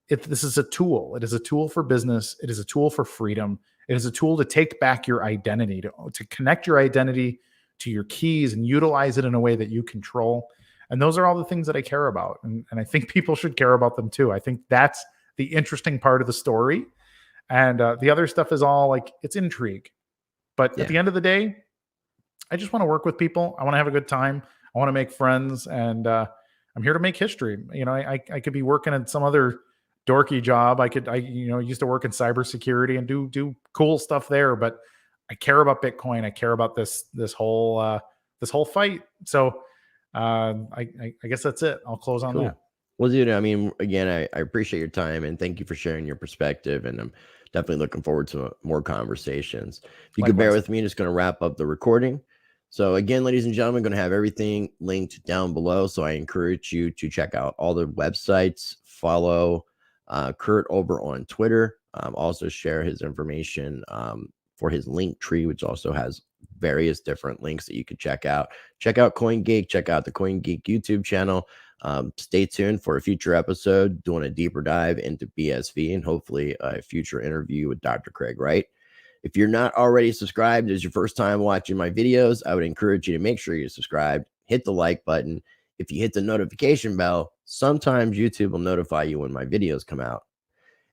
This is a tool. It is a tool for business. It is a tool for freedom. It is a tool to take back your identity, to connect your identity to your keys and utilize it in a way that you control. And those are all the things that I care about. And I think people should care about them too. I think that's the interesting part of the story. And the other stuff is all like, it's intrigue. But at the end of the day, I just want to work with people. I want to have a good time. I want to make friends, and I'm here to make history. I could be working at some other dorky job. I used to work in cybersecurity and do cool stuff there, but I care about Bitcoin. I care about this whole fight. So I guess that's it. I'll close on that. Well, dude, I mean, again, I appreciate your time and thank you for sharing your perspective. And I'm definitely looking forward to more conversations. If you could bear with me, just going to wrap up the recording. So again, ladies and gentlemen, going to have everything linked down below. So I encourage you to check out all the websites, follow Kurt over on Twitter, also share his information for his link tree, which also has various different links that you could check out. Check out CoinGeek, check out the CoinGeek YouTube channel. Stay tuned for a future episode doing a deeper dive into BSV and hopefully a future interview with Dr. Craig Wright. If you're not already subscribed, it's your first time watching my videos, I would encourage you to make sure you're subscribed, hit the like button. If you hit the notification bell, sometimes YouTube will notify you when my videos come out.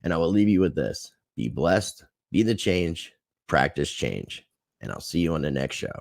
And I will leave you with this: be blessed, be the change, practice change. And I'll see you on the next show.